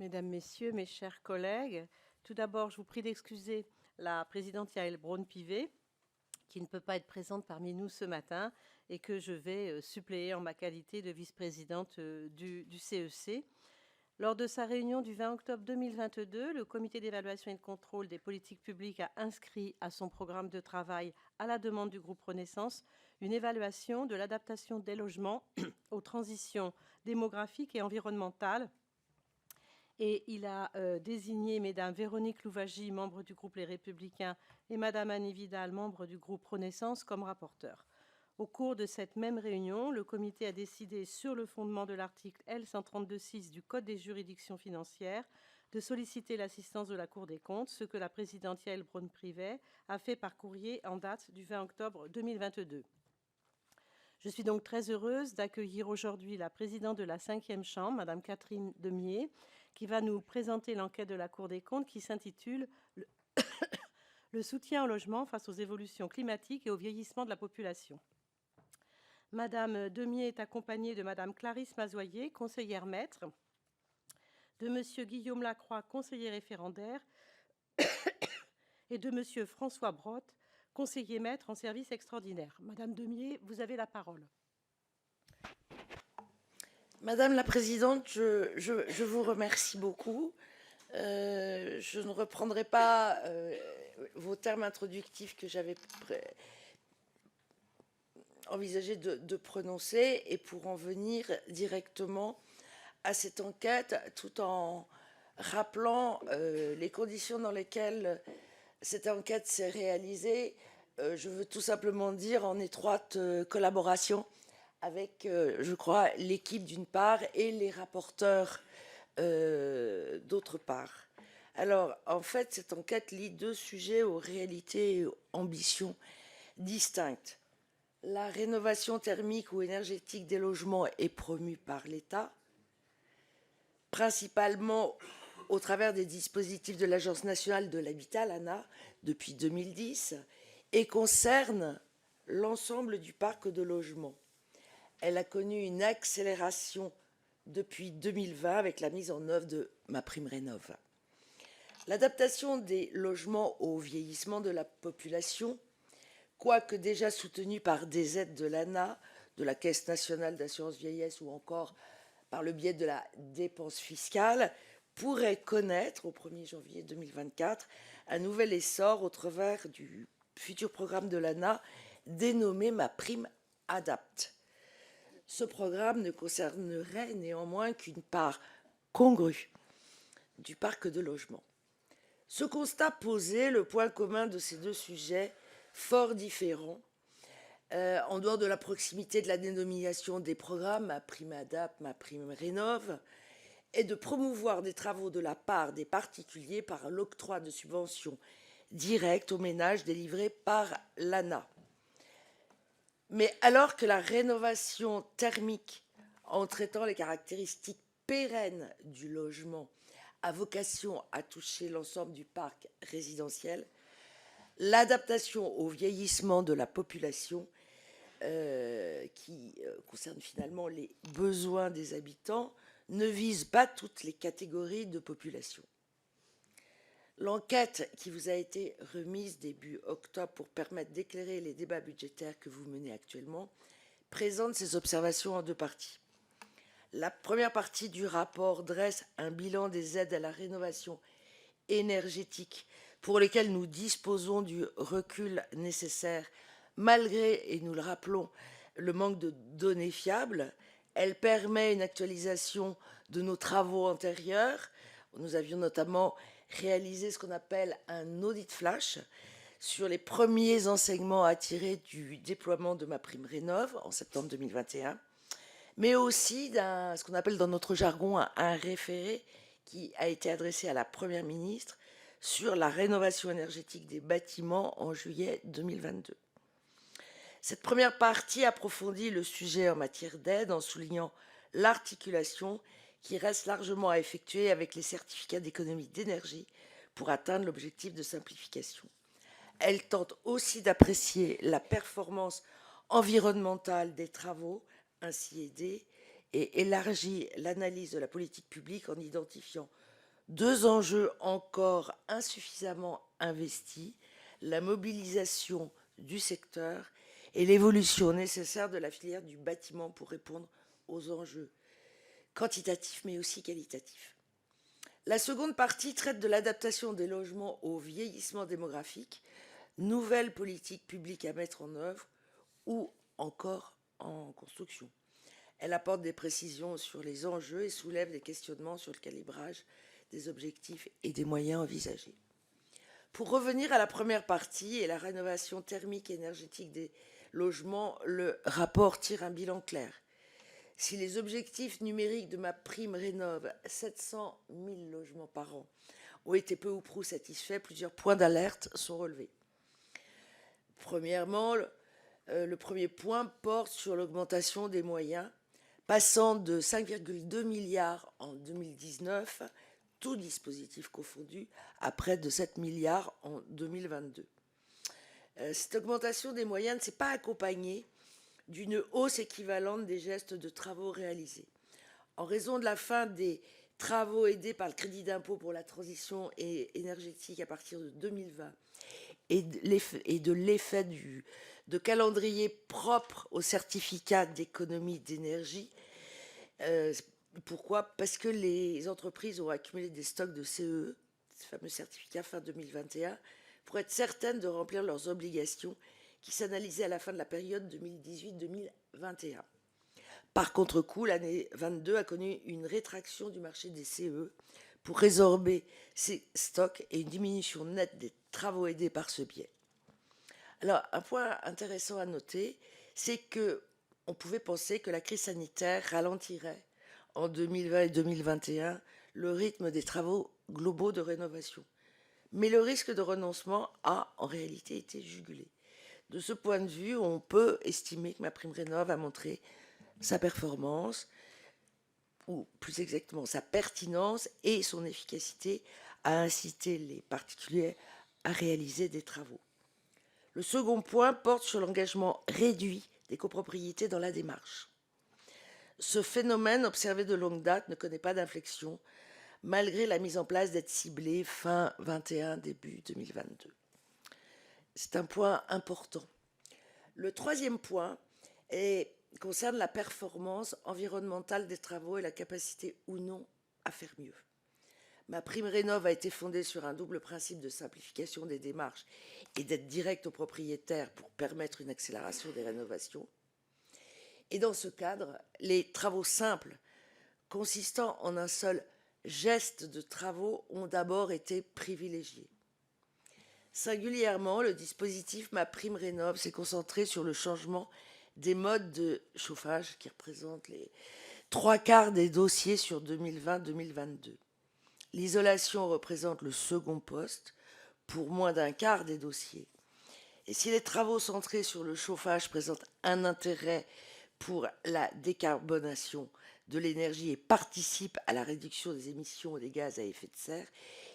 Mesdames, Messieurs, mes chers collègues, tout d'abord, je vous prie d'excuser la présidente Yaël Braun-Pivet, qui ne peut pas être présente parmi nous ce matin et que je vais suppléer en ma qualité de vice-présidente du CEC. Lors de sa réunion du 20 octobre 2022, le comité d'évaluation et de contrôle des politiques publiques a inscrit à son programme de travail, à la demande du groupe Renaissance, une évaluation de l'adaptation des logements aux transitions démographiques et environnementales. Et il a désigné Mesdames Véronique Louwagie, membre du groupe Les Républicains, et Madame Annie Vidal, membre du groupe Renaissance, comme rapporteurs. Au cours de cette même réunion, le comité a décidé, sur le fondement de l'article L. 132-6 du Code des juridictions financières, de solliciter l'assistance de la Cour des comptes, ce que la présidente Yaël Braun-Pivet a fait par courrier en date du 20 octobre 2022. Je suis donc très heureuse d'accueillir aujourd'hui la présidente de la 5e Chambre, Madame Catherine Demier, qui va nous présenter l'enquête de la Cour des comptes qui s'intitule « Le soutien au logement face aux évolutions climatiques et au vieillissement de la population ». Madame Demier est accompagnée de Madame Clarisse Mazoyer, conseillère maître, de Monsieur Guillaume Lacroix, conseiller référendaire, et de Monsieur François Brotte, conseiller maître en service extraordinaire. Madame Demier, vous avez la parole. Madame la Présidente, je vous remercie beaucoup. Je ne reprendrai pas vos termes introductifs que j'avais envisagé de prononcer, et pour en venir directement à cette enquête, tout en rappelant les conditions dans lesquelles cette enquête s'est réalisée. Je veux tout simplement dire en étroite collaboration avec, je crois, l'équipe d'une part et les rapporteurs d'autre part. Alors, en fait, cette enquête lie deux sujets aux réalités et aux ambitions distinctes. La rénovation thermique ou énergétique des logements est promue par l'État, principalement au travers des dispositifs de l'Agence nationale de l'habitat, l'ANA, depuis 2010, et concerne l'ensemble du parc de logements. Elle a connu une accélération depuis 2020 avec la mise en œuvre de MaPrimeRénov'. L'adaptation des logements au vieillissement de la population, quoique déjà soutenue par des aides de l'ANA, de la Caisse nationale d'assurance vieillesse ou encore par le biais de la dépense fiscale, pourrait connaître au 1er janvier 2024 un nouvel essor au travers du futur programme de l'ANA dénommé MaPrimeAdapt'. Ce programme ne concernerait néanmoins qu'une part congrue du parc de logement. Ce constat posé, le point commun de ces deux sujets fort différents, en dehors de la proximité de la dénomination des programmes, MaPrimeAdapt', MaPrimeRénov', est de promouvoir des travaux de la part des particuliers par l'octroi de subventions directes aux ménages délivrées par l'ANA. Mais alors que la rénovation thermique, en traitant les caractéristiques pérennes du logement, a vocation à toucher l'ensemble du parc résidentiel, l'adaptation au vieillissement de la population, qui concerne finalement les besoins des habitants, ne vise pas toutes les catégories de population. L'enquête qui vous a été remise début octobre pour permettre d'éclairer les débats budgétaires que vous menez actuellement présente ces observations en deux parties. La première partie du rapport dresse un bilan des aides à la rénovation énergétique pour lesquelles nous disposons du recul nécessaire malgré, et nous le rappelons, le manque de données fiables. Elle permet une actualisation de nos travaux antérieurs. Nous avions notamment réalisé ce qu'on appelle un audit flash sur les premiers enseignements à tirer du déploiement de MaPrimeRénov' en septembre 2021, mais aussi ce qu'on appelle dans notre jargon un référé qui a été adressé à la Première ministre sur la rénovation énergétique des bâtiments en juillet 2022. Cette première partie approfondit le sujet en matière d'aide en soulignant l'articulation qui reste largement à effectuer avec les certificats d'économie d'énergie pour atteindre l'objectif de simplification. Elle tente aussi d'apprécier la performance environnementale des travaux ainsi aidés et élargit l'analyse de la politique publique en identifiant Deux enjeux encore insuffisamment investis, la mobilisation du secteur et l'évolution nécessaire de la filière du bâtiment pour répondre aux enjeux quantitatifs mais aussi qualitatifs. La seconde partie traite de l'adaptation des logements au vieillissement démographique, nouvelles politiques publiques à mettre en œuvre ou encore en construction. Elle apporte des précisions sur les enjeux et soulève des questionnements sur le calibrage des objectifs et des moyens envisagés. Pour revenir à la première partie et la rénovation thermique et énergétique des logements, le rapport tire un bilan clair. Si les objectifs numériques de ma prime rénove, 700 000 logements par an, ont été peu ou prou satisfaits, plusieurs points d'alerte sont relevés. Premièrement, le premier point porte sur l'augmentation des moyens, passant de 5,2 milliards en 2019, tout dispositif confondu, à près de 7 milliards en 2022. Cette augmentation des moyens ne s'est pas accompagnée d'une hausse équivalente des gestes de travaux réalisés. En raison de la fin des travaux aidés par le crédit d'impôt pour la transition énergétique à partir de 2020 et de l'effet de calendrier propre au certificat d'économie d'énergie. Pourquoi ? Parce que les entreprises ont accumulé des stocks de CEE, ce fameux certificat fin 2021, pour être certaines de remplir leurs obligations qui s'analysaient à la fin de la période 2018-2021. Par contre-coup, l'année 22 a connu une rétraction du marché des CE pour résorber ces stocks et une diminution nette des travaux aidés par ce biais. Alors, un point intéressant à noter, c'est qu'on pouvait penser que la crise sanitaire ralentirait en 2020 et 2021 le rythme des travaux globaux de rénovation. Mais le risque de renoncement a en réalité été jugulé. De ce point de vue, on peut estimer que MaPrimeRénov' a montré sa performance, ou plus exactement sa pertinence et son efficacité à inciter les particuliers à réaliser des travaux. Le second point porte sur l'engagement réduit des copropriétés dans la démarche. Ce phénomène, observé de longue date, ne connaît pas d'inflexion, malgré la mise en place d'aides ciblées fin 2021, début 2022. C'est un point important. Le troisième point concerne la performance environnementale des travaux et la capacité ou non à faire mieux. MaPrimeRénov' a été fondée sur un double principe de simplification des démarches et d'aide directe aux propriétaires pour permettre une accélération des rénovations. Et dans ce cadre, les travaux simples, consistant en un seul geste de travaux, ont d'abord été privilégiés. Singulièrement, le dispositif MaPrimeRénov' s'est concentré sur le changement des modes de chauffage qui représentent les 3/4 des dossiers sur 2020-2022. L'isolation représente le second poste pour moins d'un quart des dossiers. Et si les travaux centrés sur le chauffage présentent un intérêt pour la décarbonation de l'énergie et participent à la réduction des émissions des gaz à effet de serre,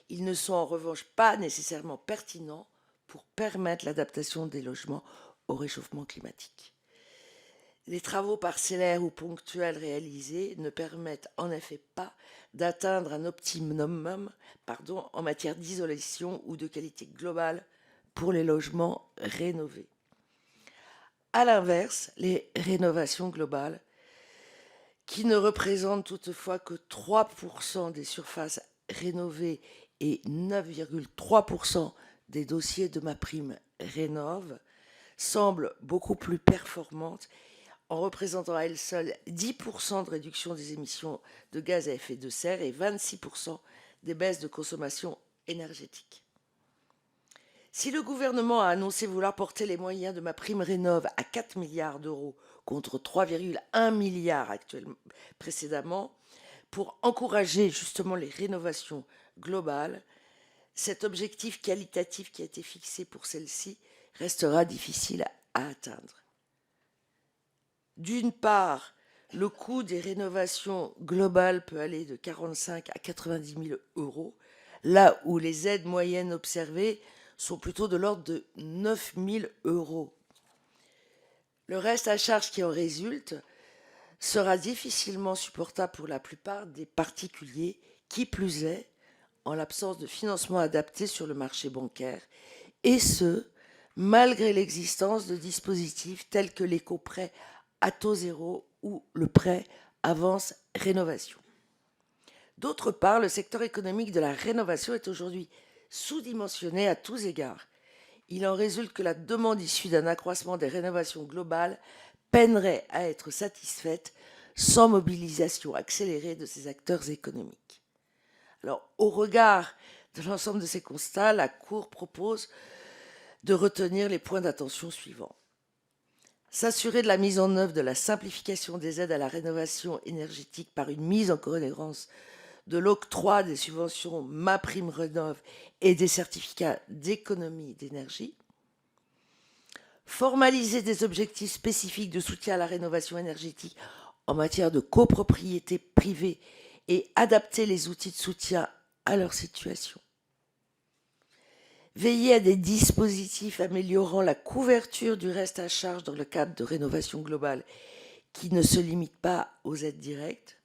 ils ne sont en revanche pas nécessairement pertinents pour permettre l'adaptation des logements au réchauffement climatique. Les travaux parcellaires ou ponctuels réalisés ne permettent en effet pas d'atteindre un optimum en matière d'isolation ou de qualité globale pour les logements rénovés. À l'inverse, les rénovations globales, qui ne représentent toutefois que 3% des surfaces rénovées et 9,3% des dossiers de MaPrimeRénov', semblent beaucoup plus performantes en représentant à elles seules 10% de réduction des émissions de gaz à effet de serre et 26% des baisses de consommation énergétique. Si le gouvernement a annoncé vouloir porter les moyens de MaPrimeRénov' à 4 milliards d'euros contre 3,1 milliards précédemment, pour encourager justement les rénovations globales, cet objectif qualitatif qui a été fixé pour celle-ci restera difficile à atteindre. D'une part, le coût des rénovations globales peut aller de 45 à 90 000 euros, là où les aides moyennes observées sont plutôt de l'ordre de 9 000 euros. Le reste à charge qui en résulte sera difficilement supportable pour la plupart des particuliers, qui plus est, en l'absence de financement adapté sur le marché bancaire, et ce, malgré l'existence de dispositifs tels que l'éco-prêt à taux zéro ou le prêt avance rénovation. D'autre part, le secteur économique de la rénovation est aujourd'hui sous-dimensionné à tous égards. Il en résulte que la demande issue d'un accroissement des rénovations globales peinerait à être satisfaite sans mobilisation accélérée de ces acteurs économiques. Alors, au regard de l'ensemble de ces constats, la Cour propose de retenir les points d'attention suivants. S'assurer de la mise en œuvre de la simplification des aides à la rénovation énergétique par une mise en cohérence de l'octroi des subventions MaPrimeRénov' et des certificats d'économie d'énergie. Formaliser des objectifs spécifiques de soutien à la rénovation énergétique en matière de copropriété privée et adapter les outils de soutien à leur situation. Veiller à des dispositifs améliorant la couverture du reste à charge dans le cadre de rénovation globale qui ne se limitent pas aux aides directes.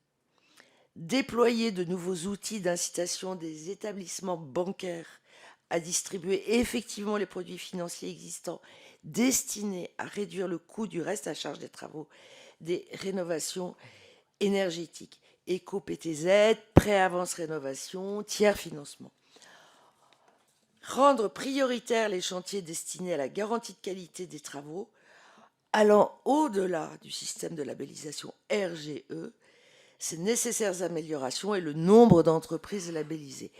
Déployer de nouveaux outils d'incitation des établissements bancaires à distribuer effectivement les produits financiers existants destinés à réduire le coût du reste à charge des travaux des rénovations énergétiques, éco-PTZ, prêt avance rénovation, tiers financement. Rendre prioritaires les chantiers destinés à la garantie de qualité des travaux, allant au-delà du système de labellisation RGE, ces nécessaires améliorations et le nombre d'entreprises labellisées.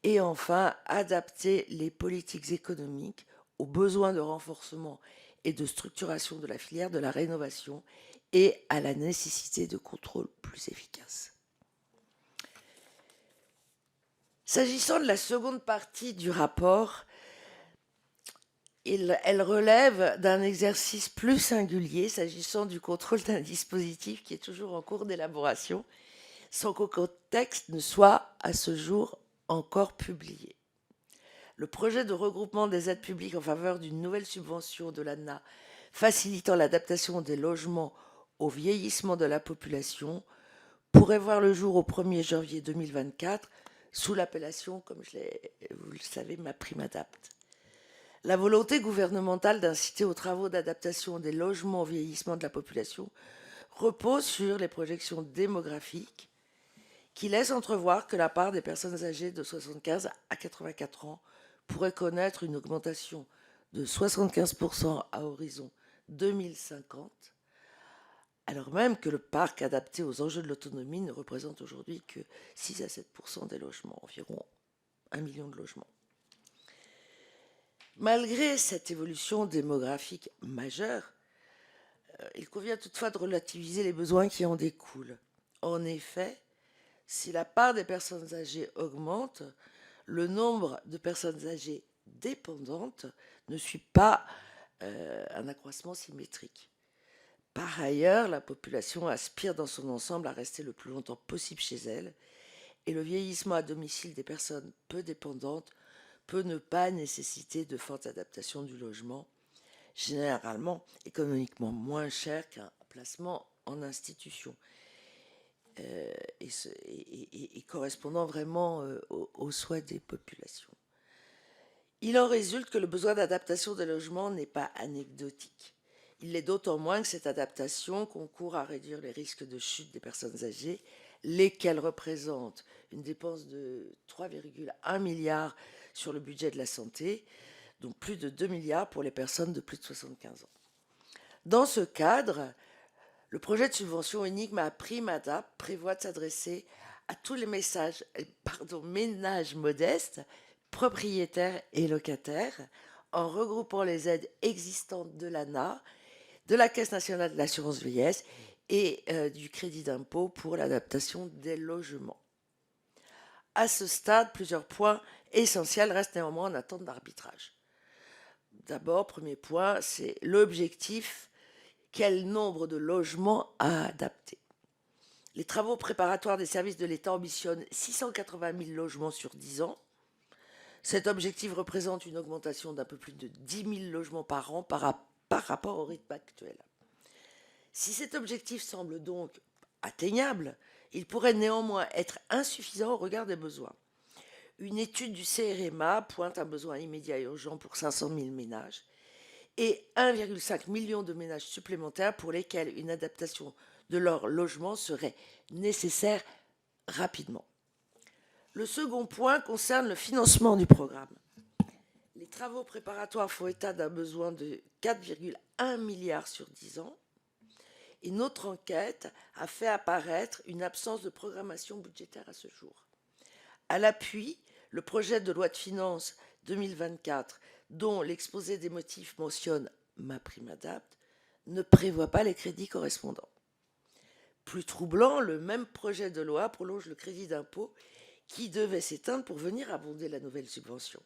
Et enfin, adapter les politiques économiques aux besoins de renforcement et de structuration de la filière de la rénovation et à la nécessité de contrôles plus efficaces. S'agissant de la seconde partie du rapport, elle relève d'un exercice plus singulier s'agissant du contrôle d'un dispositif qui est toujours en cours d'élaboration, sans qu'aucun texte ne soit à ce jour encore publié. Le projet de regroupement des aides publiques en faveur d'une nouvelle subvention de l'ANA facilitant l'adaptation des logements au vieillissement de la population pourrait voir le jour au 1er janvier 2024 sous l'appellation, comme vous le savez, MaPrimeAdapt'. La volonté gouvernementale d'inciter aux travaux d'adaptation des logements au vieillissement de la population repose sur les projections démographiques qui laissent entrevoir que la part des personnes âgées de 75 à 84 ans pourrait connaître une augmentation de 75% à horizon 2050, alors même que le parc adapté aux enjeux de l'autonomie ne représente aujourd'hui que 6 à 7% des logements, environ 1 million de logements. Malgré cette évolution démographique majeure, il convient toutefois de relativiser les besoins qui en découlent. En effet, si la part des personnes âgées augmente, le nombre de personnes âgées dépendantes ne suit pas un accroissement symétrique. Par ailleurs, la population aspire dans son ensemble à rester le plus longtemps possible chez elle, et le vieillissement à domicile des personnes peu dépendantes peut ne pas nécessiter de fortes adaptations du logement, généralement économiquement moins cher qu'un placement en institution. Et correspondant vraiment aux souhaits des populations. Il en résulte que le besoin d'adaptation des logements n'est pas anecdotique. Il l'est d'autant moins que cette adaptation concourt à réduire les risques de chute des personnes âgées, lesquelles représentent une dépense de 3,1 milliards sur le budget de la santé, dont plus de 2 milliards pour les personnes de plus de 75 ans. Dans ce cadre, le projet de subvention unique MaPrimeAdapt' prévoit de s'adresser à tous les ménages modestes, propriétaires et locataires, en regroupant les aides existantes de l'ANA, de la Caisse nationale de l'assurance vieillesse et du crédit d'impôt pour l'adaptation des logements. À ce stade, plusieurs points essentiels restent néanmoins en attente d'arbitrage. D'abord, premier point, c'est l'objectif. Quel nombre de logements à adapter? Les travaux préparatoires des services de l'État ambitionnent 680 000 logements sur 10 ans. Cet objectif représente une augmentation d'un peu plus de 10 000 logements par an par rapport au rythme actuel. Si cet objectif semble donc atteignable, il pourrait néanmoins être insuffisant au regard des besoins. Une étude du CRMA pointe un besoin immédiat et urgent pour 500 000 ménages et 1,5 million de ménages supplémentaires pour lesquels une adaptation de leur logement serait nécessaire rapidement. Le second point concerne le financement du programme. Les travaux préparatoires font état d'un besoin de 4,1 milliards sur 10 ans. Et notre enquête a fait apparaître une absence de programmation budgétaire à ce jour. À l'appui, le projet de loi de finances 2024, dont l'exposé des motifs mentionne MaPrimeAdapt', ne prévoit pas les crédits correspondants. Plus troublant, le même projet de loi prolonge le crédit d'impôt qui devait s'éteindre pour venir abonder la nouvelle subvention.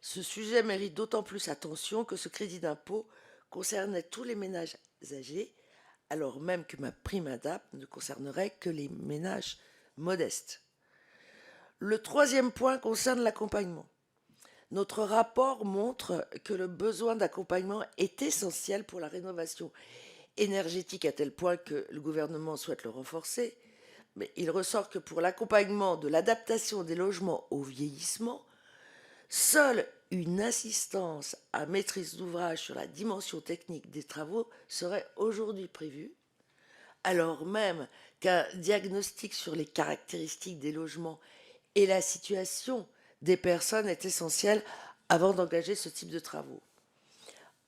Ce sujet mérite d'autant plus attention que ce crédit d'impôt concernait tous les ménages âgés, alors même que MaPrimeAdapt' ne concernerait que les ménages modestes. Le troisième point concerne l'accompagnement. Notre rapport montre que le besoin d'accompagnement est essentiel pour la rénovation énergétique à tel point que le gouvernement souhaite le renforcer, mais il ressort que pour l'accompagnement de l'adaptation des logements au vieillissement, seule une assistance à maîtrise d'ouvrage sur la dimension technique des travaux serait aujourd'hui prévue, alors même qu'un diagnostic sur les caractéristiques des logements et la situation des personnes est essentiel avant d'engager ce type de travaux.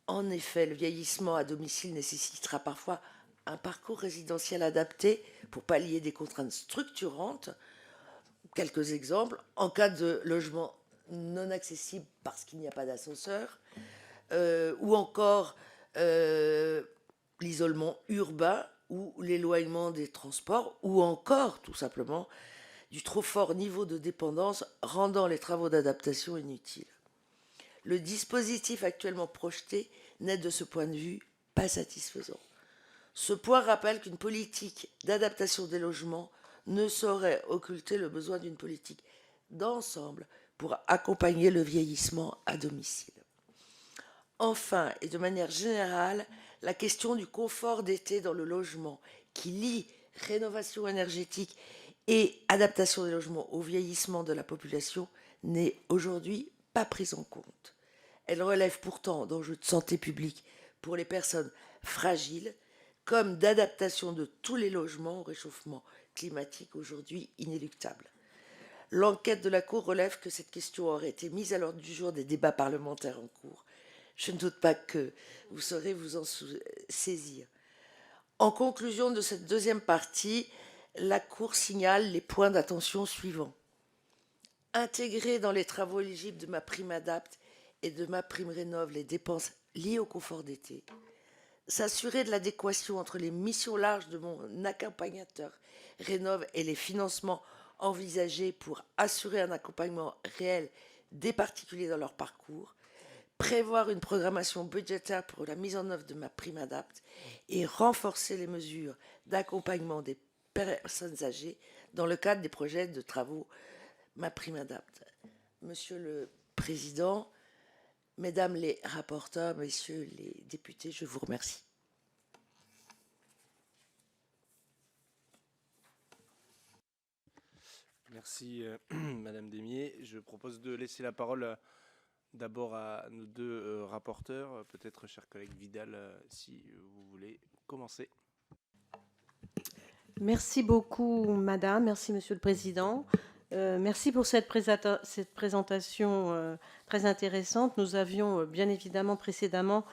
En effet, le vieillissement à domicile nécessitera parfois un parcours résidentiel adapté pour pallier des contraintes structurantes. Quelques exemples: en cas de logement non accessible parce qu'il n'y a pas d'ascenseur, ou encore l'isolement urbain ou l'éloignement des transports, ou encore tout simplement du trop fort niveau de dépendance rendant les travaux d'adaptation inutiles. Le dispositif actuellement projeté n'est de ce point de vue pas satisfaisant. Ce point rappelle qu'une politique d'adaptation des logements ne saurait occulter le besoin d'une politique d'ensemble pour accompagner le vieillissement à domicile. Enfin, et de manière générale, la question du confort d'été dans le logement, qui lie rénovation énergétique et adaptation des logements au vieillissement de la population, n'est aujourd'hui pas prise en compte. Elle relève pourtant d'enjeux de santé publique pour les personnes fragiles, comme d'adaptation de tous les logements au réchauffement climatique aujourd'hui inéluctable. L'enquête de la Cour relève que cette question aurait été mise à l'ordre du jour des débats parlementaires en cours. Je ne doute pas que vous saurez vous en saisir. En conclusion de cette deuxième partie, la Cour signale les points d'attention suivants. Intégrer dans les travaux éligibles de MaPrimeAdapt' et de MaPrimeRénov' les dépenses liées au confort d'été. S'assurer de l'adéquation entre les missions larges de mon accompagnateur Rénov' et les financements envisagés pour assurer un accompagnement réel des particuliers dans leur parcours. Prévoir une programmation budgétaire pour la mise en œuvre de MaPrimeAdapt' et renforcer les mesures d'accompagnement des personnes âgées dans le cadre des projets de travaux MaPrimeAdapt'. Monsieur le Président, Mesdames les rapporteurs, Messieurs les députés, je vous remercie. Merci, Madame Démier. Je propose de laisser la parole d'abord à nos deux rapporteurs. Peut-être, cher collègue Vidal, si vous voulez commencer. Merci beaucoup, Madame. Merci, Monsieur le Président. Merci pour cette présentation très intéressante. Nous avions bien évidemment précédemment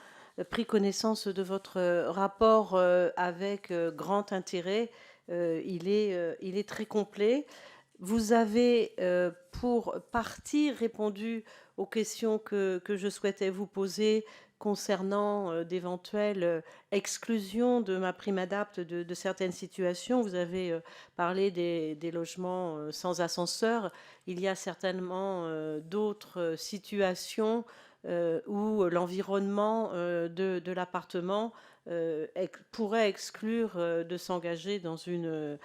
pris connaissance de votre rapport avec grand intérêt. Il est très complet. Vous avez pour partie répondu aux questions que je souhaitais vous poser concernant d'éventuelles exclusions de MaPrimeAdapt' de certaines situations. Vous avez parlé des logements sans ascenseur. Il y a certainement d'autres situations où l'environnement de l'appartement pourrait exclure de s'engager dans une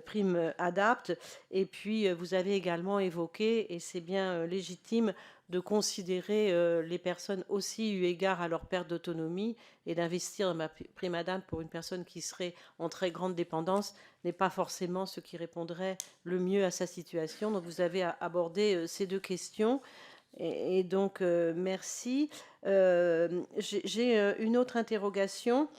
PrimeAdapt'. Et puis, vous avez également évoqué, et c'est bien légitime, de considérer les personnes aussi eu égard à leur perte d'autonomie et d'investir dans ma prime ADAPT pour une personne qui serait en très grande dépendance n'est pas forcément ce qui répondrait le mieux à sa situation. Donc vous avez abordé ces deux questions et donc merci. J'ai une autre interrogation.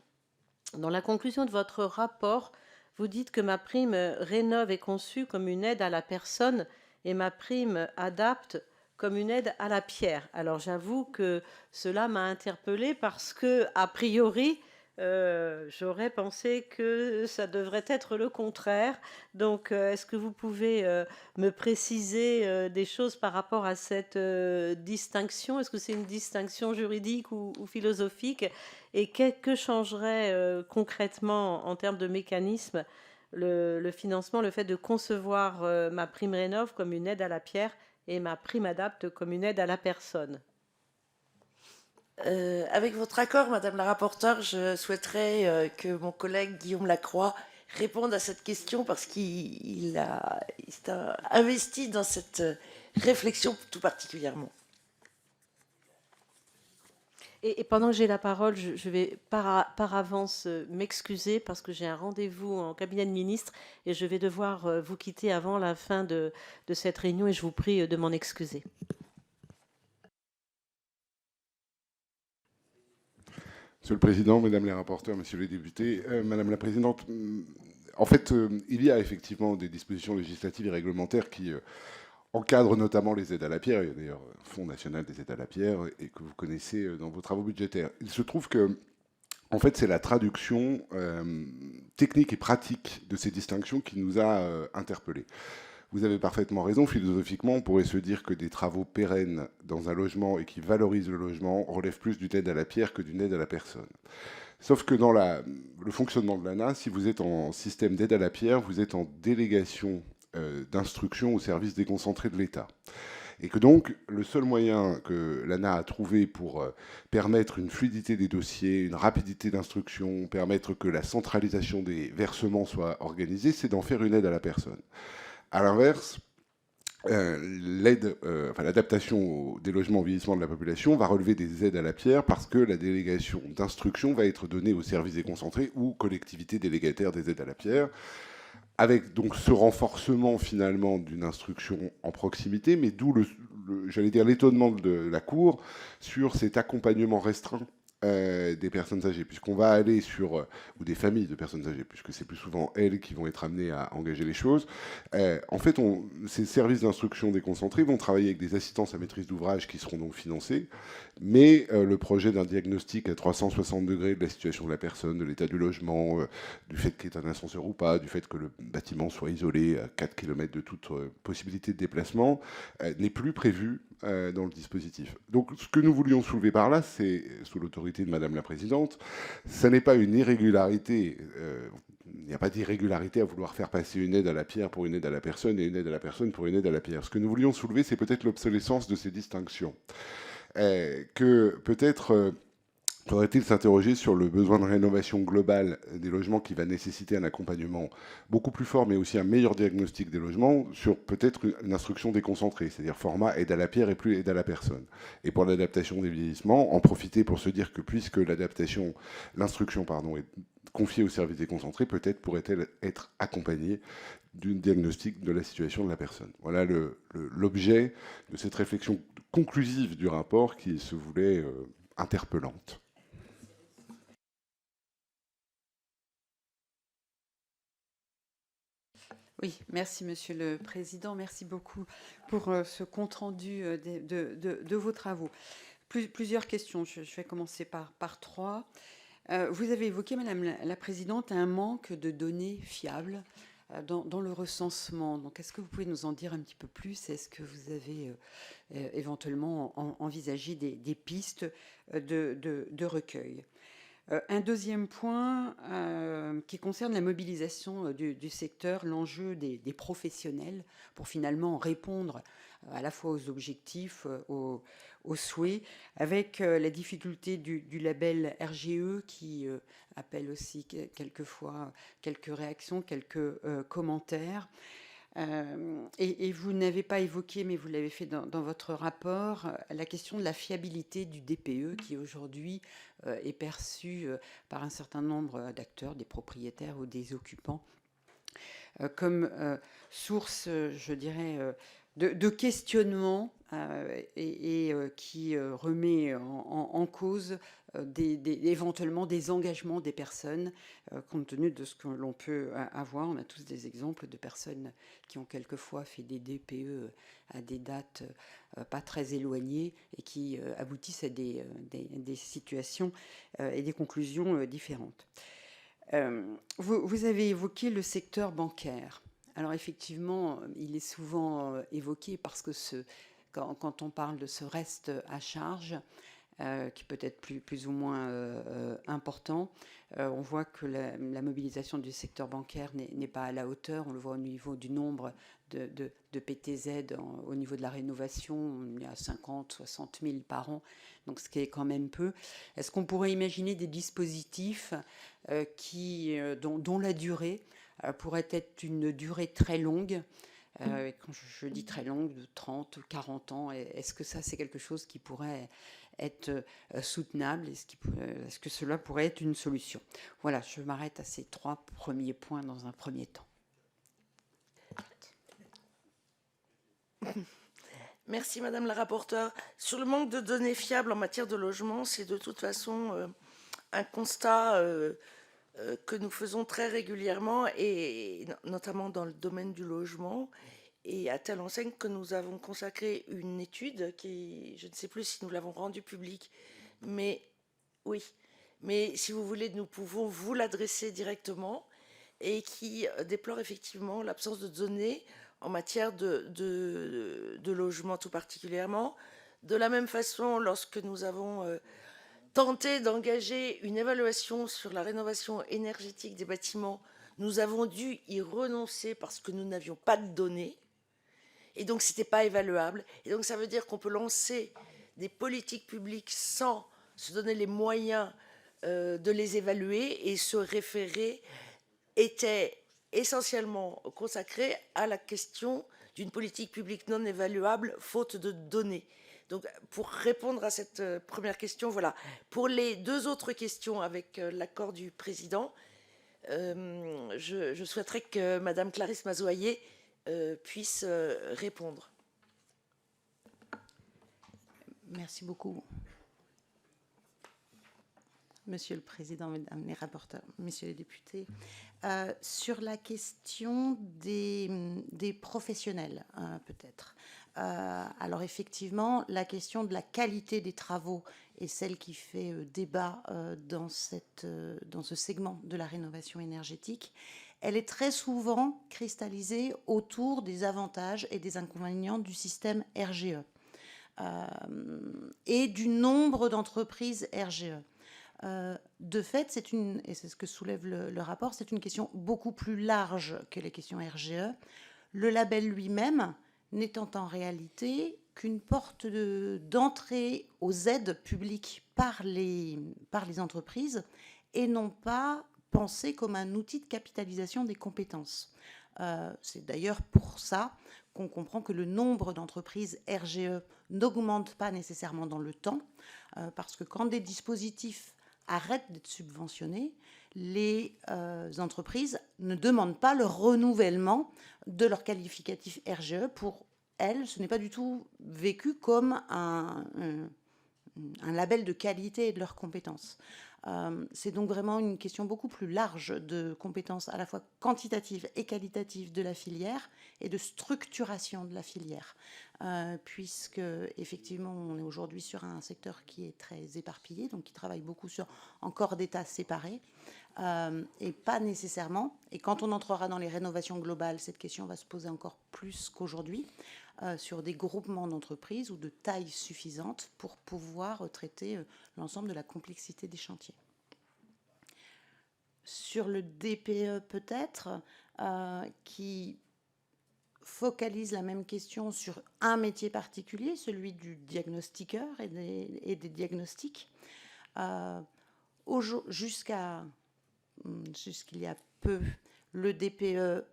Dans la conclusion de votre rapport, vous dites que ma prime Rénov est conçue comme une aide à la personne et ma prime ADAPT comme une aide à la pierre. Alors j'avoue que cela m'a interpellée parce que, a priori, j'aurais pensé que ça devrait être le contraire. Donc, est-ce que vous pouvez me préciser des choses par rapport à cette distinction? Est-ce que c'est une distinction juridique ou philosophique? Et que changerait concrètement en termes de mécanisme le financement, le fait de concevoir ma prime Rénov comme une aide à la pierre et ma prime ADAPT comme une aide à la personne? Avec votre accord, Madame la rapporteure, je souhaiterais que mon collègue Guillaume Lacroix réponde à cette question parce qu'il s'est investi dans cette réflexion tout particulièrement. Et pendant que j'ai la parole, je vais par avance m'excuser parce que j'ai un rendez-vous en cabinet de ministre et je vais devoir vous quitter avant la fin de cette réunion et je vous prie de m'en excuser. Monsieur le Président, Mesdames les rapporteurs, Messieurs les députés, Madame la Présidente, en fait, il y a effectivement des dispositions législatives et réglementaires qui encadrent notamment les aides à la pierre. Il y a d'ailleurs un Fonds national des aides à la pierre et que vous connaissez dans vos travaux budgétaires. Il se trouve que, en fait, c'est la traduction technique et pratique de ces distinctions qui nous a interpellés. Vous avez parfaitement raison, philosophiquement, on pourrait se dire que des travaux pérennes dans un logement et qui valorisent le logement relèvent plus d'une aide à la pierre que d'une aide à la personne. Sauf que dans le fonctionnement de l'ANA, si vous êtes en système d'aide à la pierre, vous êtes en délégation d'instruction au service déconcentré de l'État. Et que donc, le seul moyen que l'ANA a trouvé pour permettre une fluidité des dossiers, une rapidité d'instruction, permettre que la centralisation des versements soit organisée, c'est d'en faire une aide à la personne. À l'inverse, l'adaptation au délogement au vieillissement de la population va relever des aides à la pierre parce que la délégation d'instruction va être donnée aux services déconcentrés ou collectivités délégataires des aides à la pierre, avec donc ce renforcement finalement d'une instruction en proximité, mais d'où j'allais dire l'étonnement de la Cour sur cet accompagnement restreint des personnes âgées, puisqu'on va aller sur, ou des familles de personnes âgées, puisque c'est plus souvent elles qui vont être amenées à engager les choses. En fait, ces services d'instruction déconcentrés vont travailler avec des assistances à maîtrise d'ouvrage qui seront donc financées, mais le projet d'un diagnostic à 360 degrés de la situation de la personne, de l'état du logement, du fait qu'il y ait un ascenseur ou pas, du fait que le bâtiment soit isolé à 4 km de toute possibilité de déplacement, n'est plus prévu dans le dispositif. Donc ce que nous voulions soulever par là, c'est, sous l'autorité de Madame la Présidente, ça n'est pas une irrégularité, il n'y a pas d'irrégularité à vouloir faire passer une aide à la pierre pour une aide à la personne et une aide à la personne pour une aide à la pierre. Ce que nous voulions soulever, c'est peut-être l'obsolescence de ces distinctions. Que peut-être faudrait-il s'interroger sur le besoin de rénovation globale des logements qui va nécessiter un accompagnement beaucoup plus fort, mais aussi un meilleur diagnostic des logements sur peut-être une instruction déconcentrée, c'est-à-dire format aide à la pierre et plus aide à la personne. Et pour l'adaptation des vieillissements, en profiter pour se dire que puisque l'instruction est confiée au service déconcentré, peut-être pourrait-elle être accompagnée d'un diagnostic de la situation de la personne. Voilà l'objet de cette réflexion conclusive du rapport qui se voulait interpellante. Oui, merci Monsieur le Président. Merci beaucoup pour ce compte-rendu de vos travaux. Plusieurs questions. Je vais commencer par trois. Vous avez évoqué, Madame la Présidente, un manque de données fiables dans le recensement. Donc, est-ce que vous pouvez nous en dire un petit peu plus? Est-ce que vous avez éventuellement envisagé des pistes de recueil? Un deuxième point qui concerne la mobilisation du secteur, l'enjeu des professionnels pour finalement répondre à la fois aux objectifs, aux souhaits, avec la difficulté du label RGE qui appelle aussi quelquefois quelques réactions, quelques commentaires. Et vous n'avez pas évoqué, mais vous l'avez fait dans votre rapport, la question de la fiabilité du DPE qui aujourd'hui est perçu par un certain nombre d'acteurs, des propriétaires ou des occupants, comme source, je dirais, de questionnement et qui remet en cause éventuellement des engagements des personnes, compte tenu de ce que l'on peut avoir. On a tous des exemples de personnes qui ont quelquefois fait des DPE à des dates pas très éloignées et qui aboutissent à des situations et des conclusions différentes. Vous avez évoqué le secteur bancaire. Alors effectivement, il est souvent évoqué parce que quand on parle de ce reste à charge, qui peut être plus ou moins important, on voit que la mobilisation du secteur bancaire n'est pas à la hauteur. On le voit au niveau du nombre de PTZ, au niveau de la rénovation, il y a 50, 60 000 par an, donc ce qui est quand même peu. Est-ce qu'on pourrait imaginer des dispositifs dont la durée pourrait être une durée très longue, quand je dis très longue, de 30, 40 ans, est-ce que ça c'est quelque chose qui pourrait être soutenable? Est-ce que cela pourrait être une solution? Voilà, je m'arrête à ces 3 premiers points dans un premier temps. Merci Madame la rapporteure. Sur le manque de données fiables en matière de logement, c'est de toute façon un constat que nous faisons très régulièrement, et notamment dans le domaine du logement, et à telle enseigne que nous avons consacré une étude qui, je ne sais plus si nous l'avons rendue publique, mais oui, mais si vous voulez, nous pouvons vous l'adresser directement, et qui déplore effectivement l'absence de données en matière de logement tout particulièrement. De la même façon, lorsque nous avons tenté d'engager une évaluation sur la rénovation énergétique des bâtiments, nous avons dû y renoncer parce que nous n'avions pas de données, et donc ce n'était pas évaluable. Et donc ça veut dire qu'on peut lancer des politiques publiques sans se donner les moyens de les évaluer, et ce référé était essentiellement consacré à la question d'une politique publique non évaluable faute de données. Donc, pour répondre à cette première question, voilà. Pour les 2 autres questions, avec l'accord du président, je souhaiterais que Madame Clarisse Mazoyer puisse répondre. Merci beaucoup. Monsieur le Président, Mesdames les rapporteurs, Messieurs les députés, sur la question des professionnels, peut-être. Alors effectivement, la question de la qualité des travaux est celle qui fait débat dans ce segment de la rénovation énergétique. Elle est très souvent cristallisée autour des avantages et des inconvénients du système RGE et du nombre d'entreprises RGE. De fait, et c'est ce que soulève le rapport, c'est une question beaucoup plus large que les questions RGE. Le label lui-même n'étant en réalité qu'une porte d'entrée aux aides publiques par les entreprises, et non pas pensé comme un outil de capitalisation des compétences. C'est d'ailleurs pour ça qu'on comprend que le nombre d'entreprises RGE n'augmente pas nécessairement dans le temps, parce que quand des dispositifs arrêtent d'être subventionnés, les entreprises ne demandent pas le renouvellement de leur qualificatif RGE. Pour elles, ce n'est pas du tout vécu comme un label de qualité et de leurs compétences. C'est donc vraiment une question beaucoup plus large de compétences à la fois quantitatives et qualitatives de la filière et de structuration de la filière, puisque effectivement on est aujourd'hui sur un secteur qui est très éparpillé, donc qui travaille beaucoup sur encore d'états séparés, et pas nécessairement, et quand on entrera dans les rénovations globales, cette question va se poser encore plus qu'aujourd'hui, sur des groupements d'entreprises ou de taille suffisante pour pouvoir traiter l'ensemble de la complexité des chantiers. Sur le DPE peut-être, qui focalise la même question sur un métier particulier, celui du diagnostiqueur et des diagnostics. Jusqu'il y a peu, le DPE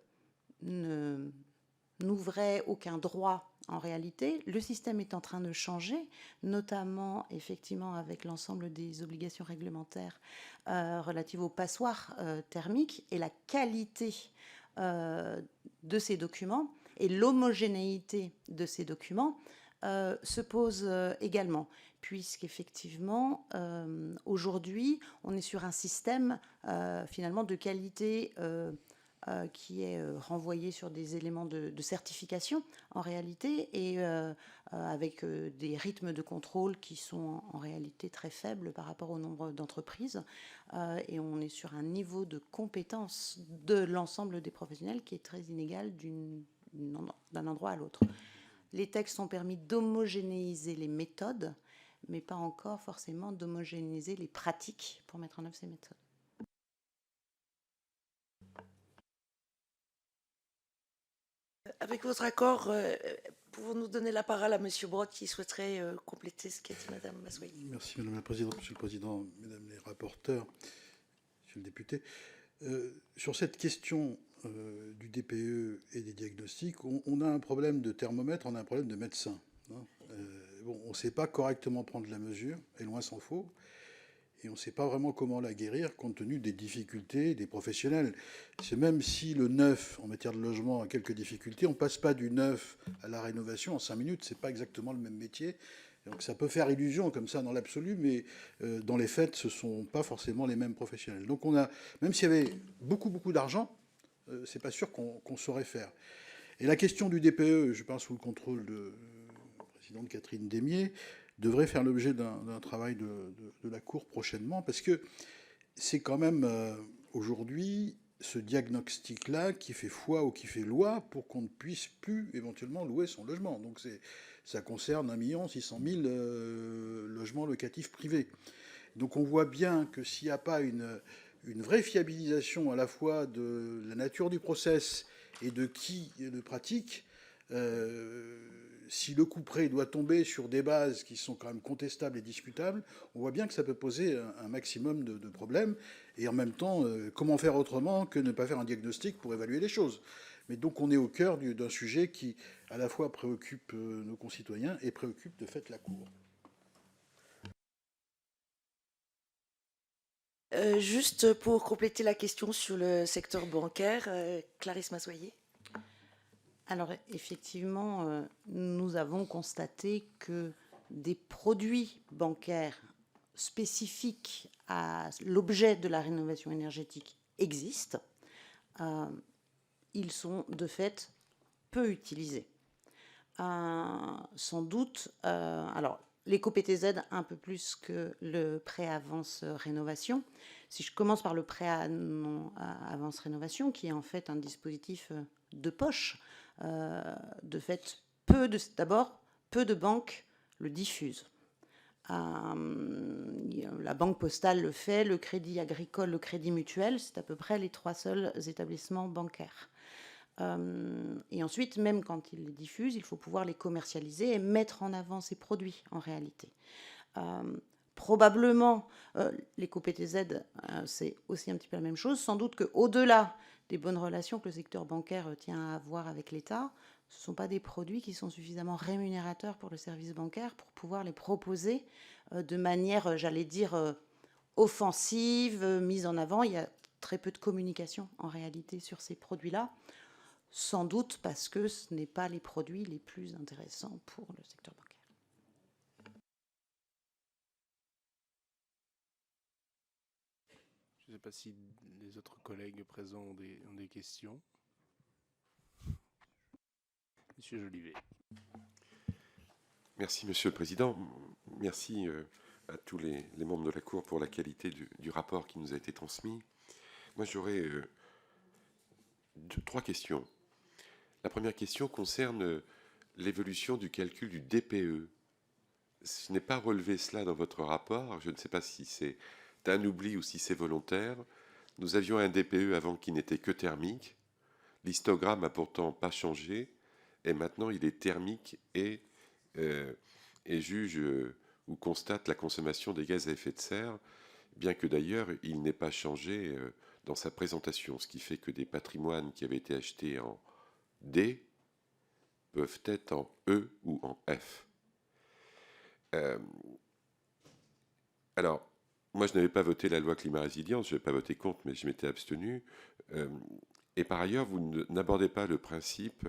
n'ouvrait aucun droit en réalité. Le système est en train de changer, notamment effectivement avec l'ensemble des obligations réglementaires relatives aux passoires thermiques et la qualité de ces documents et l'homogénéité de ces documents se pose également, puisqu'effectivement, aujourd'hui, on est sur un système finalement de qualité qui est renvoyé sur des éléments de certification en réalité, et avec des rythmes de contrôle qui sont en réalité très faibles par rapport au nombre d'entreprises, et on est sur un niveau de compétence de l'ensemble des professionnels qui est très inégal d'un endroit à l'autre. Les textes ont permis d'homogénéiser les méthodes, mais pas encore forcément d'homogénéiser les pratiques pour mettre en œuvre ces méthodes. Avec votre accord, pouvons-nous donner la parole à Monsieur Brottes qui souhaiterait compléter ce qu'a dit Madame Massoyer. Merci Madame la Présidente, Monsieur le Président, Mesdames les rapporteurs, Monsieur le député. Sur cette question du DPE et des diagnostics, on a un problème de thermomètre, on a un problème de médecin. Bon, on ne sait pas correctement prendre la mesure, et loin s'en faut, et on ne sait pas vraiment comment la guérir compte tenu des difficultés des professionnels. C'est même si le neuf en matière de logement a quelques difficultés, on ne passe pas du neuf à la rénovation en 5 minutes, ce n'est pas exactement le même métier. Donc ça peut faire illusion comme ça dans l'absolu, mais dans les faits, ce ne sont pas forcément les mêmes professionnels. Donc on a, même s'il y avait beaucoup d'argent, c'est pas sûr qu'on saurait faire. Et la question du DPE, je pense sous le contrôle de la présidente Catherine Démier, devrait faire l'objet d'un travail de la Cour prochainement, parce que c'est quand même aujourd'hui ce diagnostic-là qui fait foi ou qui fait loi pour qu'on ne puisse plus éventuellement louer son logement. Donc ça concerne 1 600 000 logements locatifs privés. Donc on voit bien que s'il n'y a pas une vraie fiabilisation à la fois de la nature du process et de qui le pratique, si le couperet doit tomber sur des bases qui sont quand même contestables et discutables, on voit bien que ça peut poser un maximum de problèmes. Et en même temps, comment faire autrement que ne pas faire un diagnostic pour évaluer les choses? Mais donc on est au cœur d'un sujet qui à la fois préoccupe nos concitoyens et préoccupe de fait la Cour. Juste pour compléter la question sur le secteur bancaire, Clarisse Massoyer. Alors effectivement, nous avons constaté que des produits bancaires spécifiques à l'objet de la rénovation énergétique existent. Ils sont de fait peu utilisés. Sans doute, alors l'éco-PTZ un peu plus que le prêt avance rénovation. Si je commence par le prêt avance rénovation, qui est en fait un dispositif de poche, de fait, d'abord, peu de banques le diffusent. La Banque Postale le fait, le Crédit Agricole, le Crédit Mutuel, c'est à peu près les 3 seuls établissements bancaires. Et ensuite, même quand ils les diffusent, il faut pouvoir les commercialiser et mettre en avant ces produits en réalité. Probablement, l'éco-PTZ, c'est aussi un petit peu la même chose. Sans doute qu'au-delà des bonnes relations que le secteur bancaire tient à avoir avec l'État, ce ne sont pas des produits qui sont suffisamment rémunérateurs pour le service bancaire pour pouvoir les proposer de manière, j'allais dire, offensive, mise en avant. Il y a très peu de communication en réalité sur ces produits-là, sans doute parce que ce n'est pas les produits les plus intéressants pour le secteur bancaire. Je ne sais pas si les autres collègues présents ont des questions. Monsieur Jolivet. Merci, Monsieur le Président. Merci à tous les membres de la Cour pour la qualité du rapport qui nous a été transmis. Moi, j'aurais 3 questions. La première question concerne l'évolution du calcul du DPE. Je n'ai pas relevé cela dans votre rapport. Je ne sais pas si c'est un oubli ou si c'est volontaire. Nous avions un DPE avant qui n'était que thermique. L'histogramme n'a pourtant pas changé. Et maintenant, il est thermique et juge ou constate la consommation des gaz à effet de serre, bien que d'ailleurs, il n'ait pas changé dans sa présentation. Ce qui fait que des patrimoines qui avaient été achetés en D peuvent être en E ou en F. Alors, moi, je n'avais pas voté la loi climat résilience, je n'avais pas voté contre, mais je m'étais abstenu. Et par ailleurs, vous n'abordez pas le principe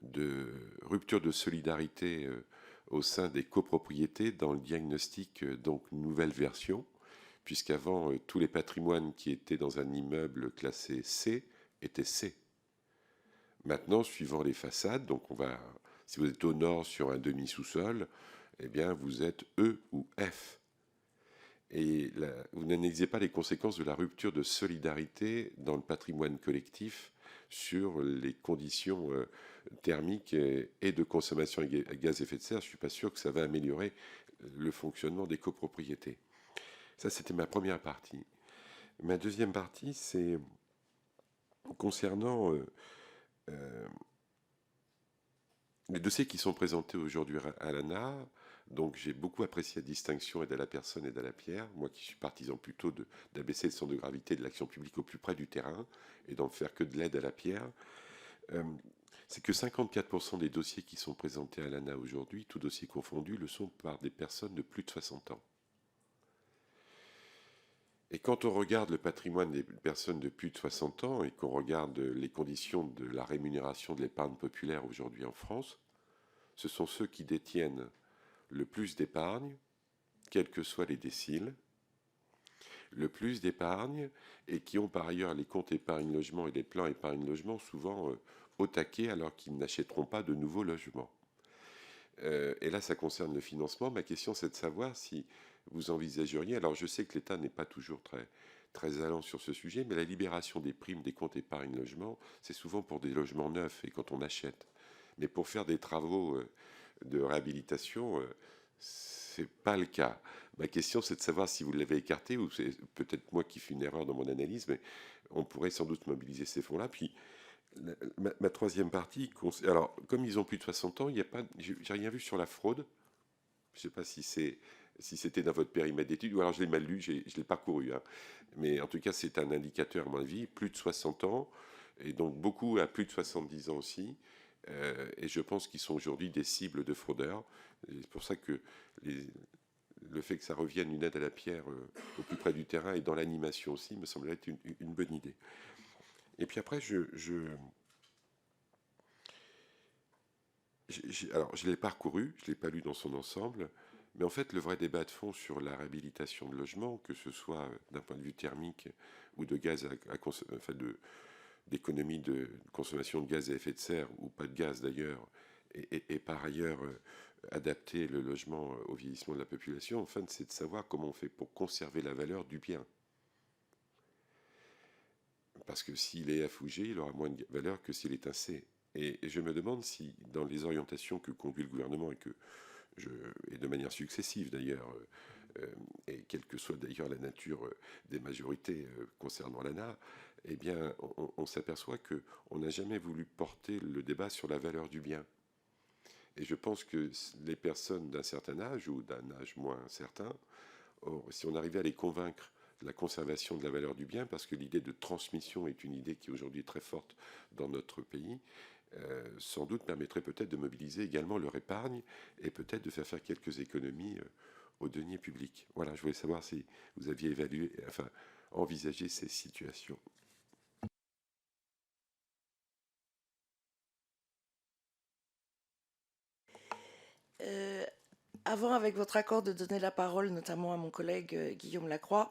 de rupture de solidarité au sein des copropriétés dans le diagnostic, donc nouvelle version, puisqu'avant, tous les patrimoines qui étaient dans un immeuble classé C étaient C. Maintenant, suivant les façades, donc si vous êtes au nord sur un demi-sous-sol, eh bien, vous êtes E ou F. Et vous n'analysez pas les conséquences de la rupture de solidarité dans le patrimoine collectif sur les conditions thermiques et de consommation à gaz à effet de serre. Je ne suis pas sûr que ça va améliorer le fonctionnement des copropriétés. Ça, c'était ma première partie. Ma deuxième partie, c'est concernant les dossiers qui sont présentés aujourd'hui à l'ANA. Donc j'ai beaucoup apprécié la distinction aide à la personne, aide à la pierre. Moi qui suis partisan plutôt d'abaisser le centre de gravité de l'action publique au plus près du terrain et d'en faire que de l'aide à la pierre. C'est que 54% des dossiers qui sont présentés à l'ANA aujourd'hui, tous dossiers confondus, le sont par des personnes de plus de 60 ans. Et quand on regarde le patrimoine des personnes de plus de 60 ans et qu'on regarde les conditions de la rémunération de l'épargne populaire aujourd'hui en France, ce sont ceux qui détiennent le plus d'épargne, quels que soient les déciles, le plus d'épargne et qui ont par ailleurs les comptes épargne logement et les plans épargne logement souvent au taquet alors qu'ils n'achèteront pas de nouveaux logements. Et là, ça concerne le financement. Ma question, c'est de savoir si vous envisageriez, alors je sais que l'État n'est pas toujours très allant sur ce sujet, mais la libération des primes des comptes épargne logement, c'est souvent pour des logements neufs et quand on achète. Mais pour faire des travaux de réhabilitation, c'est pas le cas. Ma question, c'est de savoir si vous l'avez écarté ou c'est peut-être moi qui fais une erreur dans mon analyse, mais on pourrait sans doute mobiliser ces fonds-là. Puis ma troisième partie, alors comme ils ont plus de 60 ans, il y a pas, j'ai rien vu sur la fraude. Je ne sais pas si c'était dans votre périmètre d'études, ou alors je l'ai mal lu, je l'ai parcouru. Hein. Mais en tout cas, c'est un indicateur, à mon avis, plus de 60 ans, et donc beaucoup à plus de 70 ans aussi. Et je pense qu'ils sont aujourd'hui des cibles de fraudeurs. C'est pour ça que le fait que ça revienne une aide à la pierre au plus près du terrain et dans l'animation aussi me semble être une bonne idée. Et puis après, alors, je l'ai parcouru, je ne l'ai pas lu dans son ensemble, mais en fait, le vrai débat de fond sur la réhabilitation de logements, que ce soit d'un point de vue thermique ou de gaz d'économie de consommation de gaz à effet de serre, ou pas de gaz d'ailleurs, et par ailleurs adapter le logement au vieillissement de la population, enfin, c'est de savoir comment on fait pour conserver la valeur du bien. Parce que s'il est F ou G, il aura moins de valeur que s'il est un C. Et je me demande si, dans les orientations que conduit le gouvernement, et de manière successive d'ailleurs, et quelle que soit d'ailleurs la nature des majorités concernant l'ANA, eh bien, on s'aperçoit qu'on n'a jamais voulu porter le débat sur la valeur du bien. Et je pense que les personnes d'un certain âge ou d'un âge moins certain, si on arrivait à les convaincre de la conservation de la valeur du bien, parce que l'idée de transmission est une idée qui aujourd'hui est très forte dans notre pays, sans doute permettrait peut-être de mobiliser également leur épargne et peut-être de faire quelques économies aux deniers publics. Voilà, je voulais savoir si vous aviez envisagé ces situations. Avant, avec votre accord, de donner la parole notamment à mon collègue Guillaume Lacroix,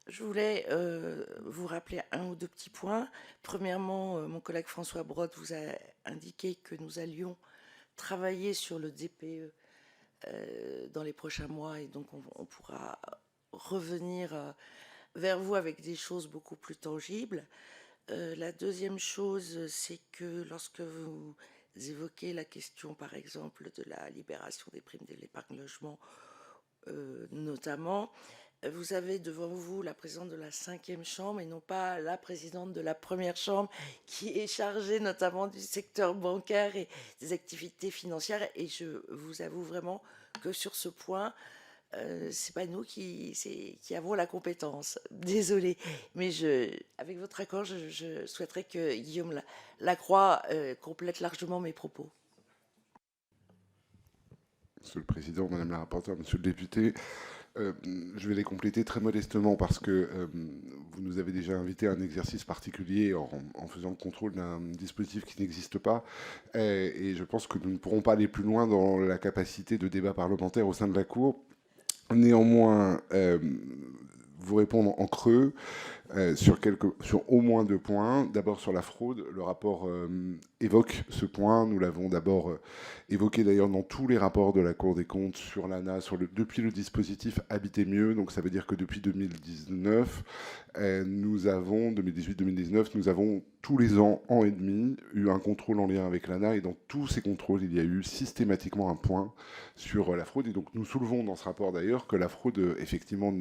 je voulais vous rappeler un ou deux petits points. Premièrement, mon collègue François Brotte vous a indiqué que nous allions travailler sur le DPE dans les prochains mois et donc on pourra revenir vers vous avec des choses beaucoup plus tangibles. La deuxième chose, c'est que lorsque vous évoquez la question, par exemple, de la libération des primes de l'épargne logement, notamment, vous avez devant vous la présidente de la 5e chambre et non pas la présidente de la 1re chambre qui est chargée notamment du secteur bancaire et des activités financières. Et je vous avoue vraiment que sur ce point, c'est pas nous qui avons la compétence. Désolée, mais avec votre accord, je souhaiterais que Guillaume Lacroix complète largement mes propos. Monsieur le Président, Madame la rapporteure, Monsieur le député. Je vais les compléter très modestement parce que vous nous avez déjà invité à un exercice particulier en faisant le contrôle d'un dispositif qui n'existe pas. Et je pense que nous ne pourrons pas aller plus loin dans la capacité de débat parlementaire au sein de la Cour. Néanmoins, vous répondre en creux sur au moins 2 points. D'abord sur la fraude, le rapport évoque ce point. Nous l'avons d'abord évoqué d'ailleurs dans tous les rapports de la Cour des comptes sur l'ANA, depuis le dispositif Habiter mieux. Donc ça veut dire que depuis 2019, 2018-2019, nous avons tous les ans et demi eu un contrôle en lien avec l'ANA, et dans tous ces contrôles, il y a eu systématiquement un point sur la fraude. Et donc nous soulevons dans ce rapport d'ailleurs que la fraude, effectivement,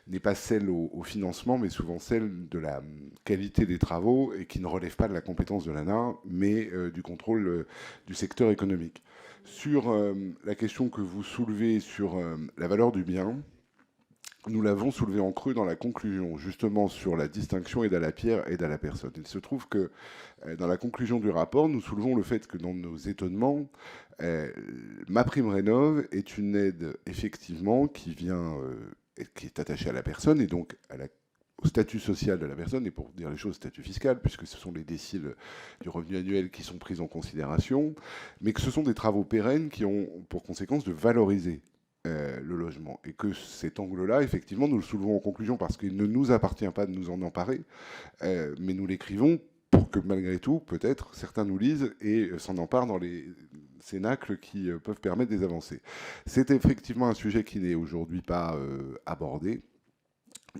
n'est pas celle au financement, mais souvent celle de la qualité des travaux, et qui ne relève pas de la compétence de l'ANA, mais du contrôle du secteur économique. Sur la question que vous soulevez sur la valeur du bien, nous l'avons soulevé en creux dans la conclusion, justement sur la distinction aide à la pierre, aide à la personne. Il se trouve que dans la conclusion du rapport, nous soulevons le fait que dans nos étonnements, MaPrimeRénov' est une aide effectivement qui est attachée à la personne et donc au statut social de la personne, et pour dire les choses, statut fiscal, puisque ce sont les déciles du revenu annuel qui sont pris en considération, mais que ce sont des travaux pérennes qui ont pour conséquence de valoriser le logement. Et que cet angle-là, effectivement, nous le soulevons en conclusion parce qu'il ne nous appartient pas de nous en emparer, mais nous l'écrivons pour que malgré tout, peut-être, certains nous lisent et s'en emparent dans les cénacles qui peuvent permettre des avancées. C'est effectivement un sujet qui n'est aujourd'hui pas abordé,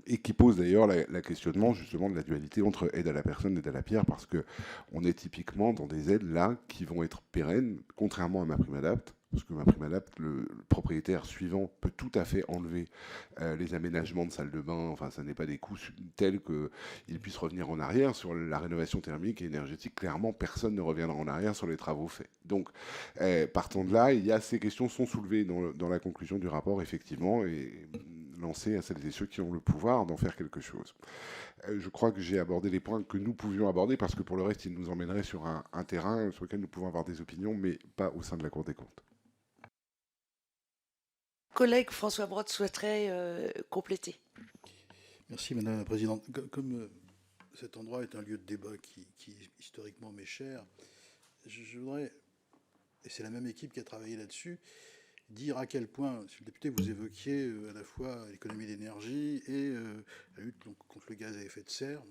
et qui pose d'ailleurs la questionnement justement de la dualité entre aide à la personne et aide à la pierre, parce qu'on est typiquement dans des aides là qui vont être pérennes, contrairement à MaPrimeAdapt', parce que MaPrimeAdapt', le propriétaire suivant peut tout à fait enlever les aménagements de salle de bain, enfin ça n'est pas des coûts tels qu'il puisse revenir en arrière. Sur la rénovation thermique et énergétique, clairement personne ne reviendra en arrière sur les travaux faits. Donc partant de là, ces questions sont soulevées dans la conclusion du rapport, effectivement, et lancées à celles et ceux qui ont le pouvoir d'en faire quelque chose. Je crois que j'ai abordé les points que nous pouvions aborder, parce que pour le reste, ils nous emmèneraient sur un terrain sur lequel nous pouvons avoir des opinions, mais pas au sein de la Cour des comptes. Collègue François Brottes souhaiterait compléter. Merci Madame la Présidente. Comme cet endroit est un lieu de débat qui historiquement m'est cher, je voudrais, et c'est la même équipe qui a travaillé là-dessus, dire à quel point, Monsieur le député, vous évoquiez à la fois l'économie d'énergie et la lutte contre le gaz à effet de serre.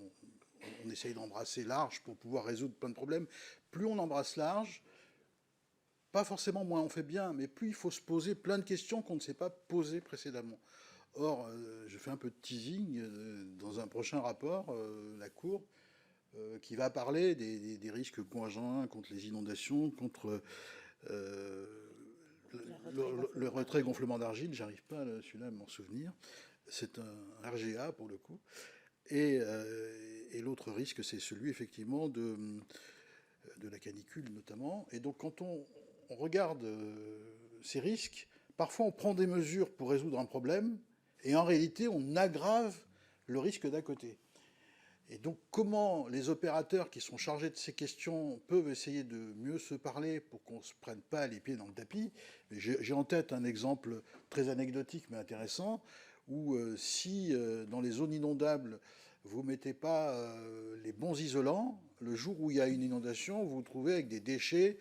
On essaye d'embrasser large pour pouvoir résoudre plein de problèmes. Plus on embrasse large, pas forcément moins on fait bien, mais plus il faut se poser plein de questions qu'on ne s'est pas posées précédemment. Or, je fais un peu de teasing dans un prochain rapport, la Cour, qui va parler des risques conjoints contre les inondations, contre le retrait gonflement d'argile. J'arrive pas celui-là à m'en souvenir. C'est un RGA pour le coup. Et l'autre risque, c'est celui effectivement de la canicule notamment. Et donc quand on regarde ces risques, parfois on prend des mesures pour résoudre un problème, et en réalité on aggrave le risque d'à côté. Et donc comment les opérateurs qui sont chargés de ces questions peuvent essayer de mieux se parler pour qu'on ne se prenne pas les pieds dans le tapis. J'ai en tête un exemple très anecdotique mais intéressant, où si dans les zones inondables, vous ne mettez pas les bons isolants, le jour où il y a une inondation, vous vous trouvez avec des déchets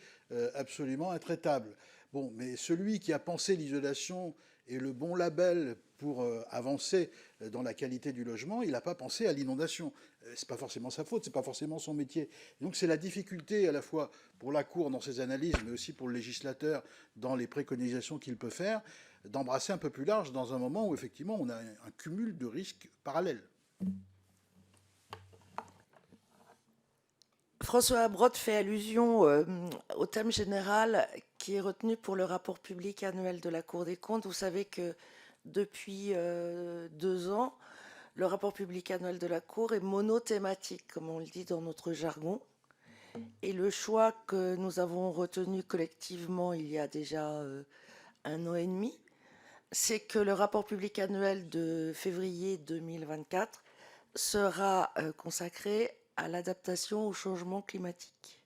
absolument intraitables. Bon, mais celui qui a pensé l'isolation et le bon label pour avancer dans la qualité du logement, il n'a pas pensé à l'inondation. C'est pas forcément sa faute, c'est pas forcément son métier. Et donc c'est la difficulté à la fois pour la Cour dans ses analyses, mais aussi pour le législateur dans les préconisations qu'il peut faire, d'embrasser un peu plus large dans un moment où effectivement on a un cumul de risques parallèles. François Brottes fait allusion au thème général qui est retenu pour le rapport public annuel de la Cour des comptes. Vous savez que depuis 2 ans, le rapport public annuel de la Cour est monothématique, comme on le dit dans notre jargon. Et le choix que nous avons retenu collectivement il y a déjà 1 an et demi, c'est que le rapport public annuel de février 2024 sera consacré à l'adaptation au changement climatique.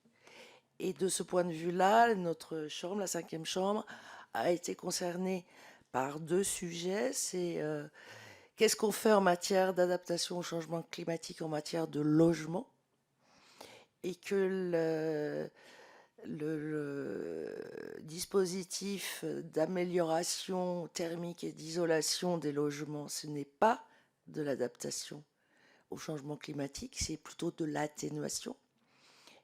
Et de ce point de vue-là, notre chambre, la 5e chambre, a été concerné par 2 sujets. C'est qu'est-ce qu'on fait en matière d'adaptation au changement climatique, en matière de logement, et que le dispositif d'amélioration thermique et d'isolation des logements, ce n'est pas de l'adaptation au changement climatique, c'est plutôt de l'atténuation.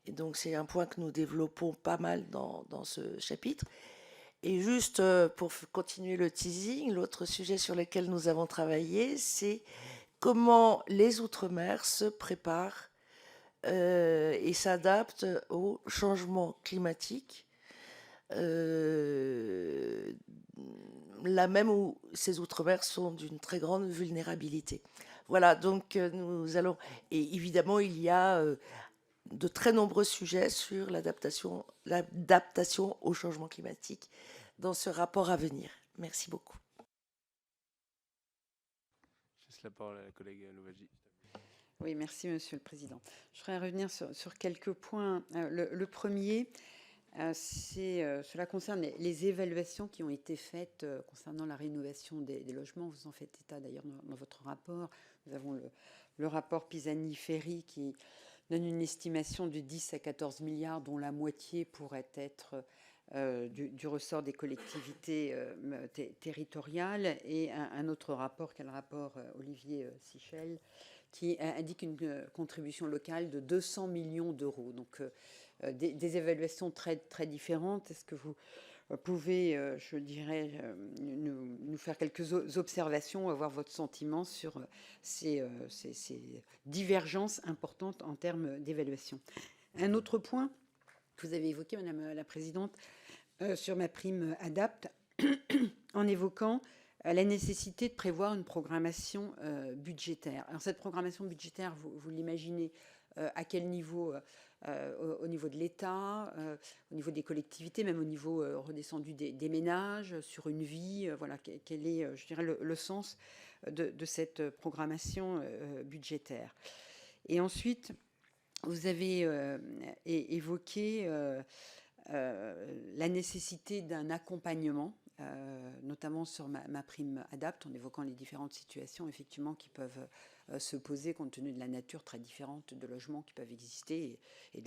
Et donc c'est un point que nous développons pas mal dans ce chapitre. Et juste pour continuer le teasing, l'autre sujet sur lequel nous avons travaillé, c'est comment les Outre-mer se préparent et s'adaptent au changement climatique, là même où ces Outre-mer sont d'une très grande vulnérabilité. Voilà, donc nous allons... Et évidemment, il y a de très nombreux sujets sur l'adaptation au changement climatique dans ce rapport à venir. Merci beaucoup. Je laisse la parole à la collègue Louwagie. Oui, merci Monsieur le Président. Je voudrais revenir sur quelques points. Le premier, cela concerne les évaluations qui ont été faites concernant la rénovation des logements. Vous en faites état d'ailleurs dans votre rapport. Nous avons le rapport Pisani-Ferry qui donne une estimation de 10 à 14 milliards, dont la moitié pourrait être du ressort des collectivités territoriales, et un autre rapport, qui est le rapport Olivier Sichel, qui indique une contribution locale de 200 millions d'euros. Donc des évaluations très, très différentes. Est-ce que vous pouvez, je dirais, nous faire quelques observations, avoir votre sentiment sur ces divergences importantes en termes d'évaluation? Un autre point que vous avez évoqué, Madame la Présidente, sur ma prime ADAPT, en évoquant la nécessité de prévoir une programmation budgétaire. Alors cette programmation budgétaire, vous l'imaginez à quel niveau? Au niveau de l'État, au niveau des collectivités, même au niveau redescendu des ménages, sur une vie, voilà, quel est, je dirais, le sens de cette programmation budgétaire. Et ensuite, vous avez évoqué la nécessité d'un accompagnement, notamment sur ma prime ADAPT, en évoquant les différentes situations effectivement qui peuvent se poser compte tenu de la nature très différente de logements qui peuvent exister et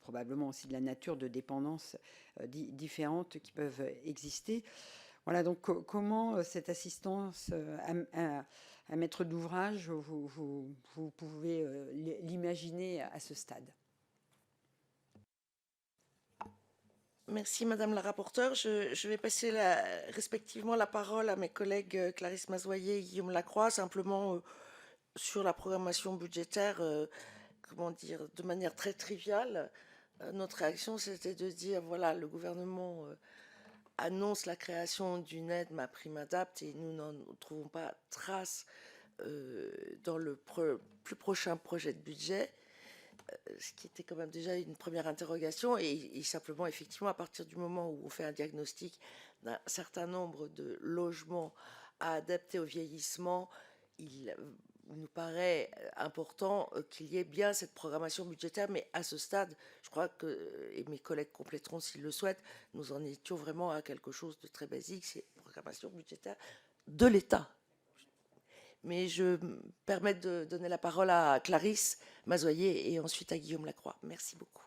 probablement aussi de la nature de dépendance différentes qui peuvent exister. Voilà, donc comment cette assistance à maître d'ouvrage, vous pouvez l'imaginer à ce stade? Merci Madame la rapporteure. Je vais passer respectivement la parole à mes collègues Clarisse Mazoyer et Guillaume Lacroix, simplement sur la programmation budgétaire, comment dire, de manière très triviale. Notre réaction, c'était de dire, voilà, le gouvernement annonce la création d'une aide MaPrimeAdapt' et nous n'en trouvons pas trace dans le plus prochain projet de budget. Ce qui était quand même déjà une première interrogation, et simplement, effectivement, à partir du moment où on fait un diagnostic d'un certain nombre de logements à adapter au vieillissement, il nous paraît important qu'il y ait bien cette programmation budgétaire, mais à ce stade, je crois que, et mes collègues compléteront s'ils le souhaitent, nous en étions vraiment à quelque chose de très basique, c'est programmation budgétaire de l'État. Mais je me permets de donner la parole à Clarisse Mazoyer et ensuite à Guillaume Lacroix. Merci beaucoup.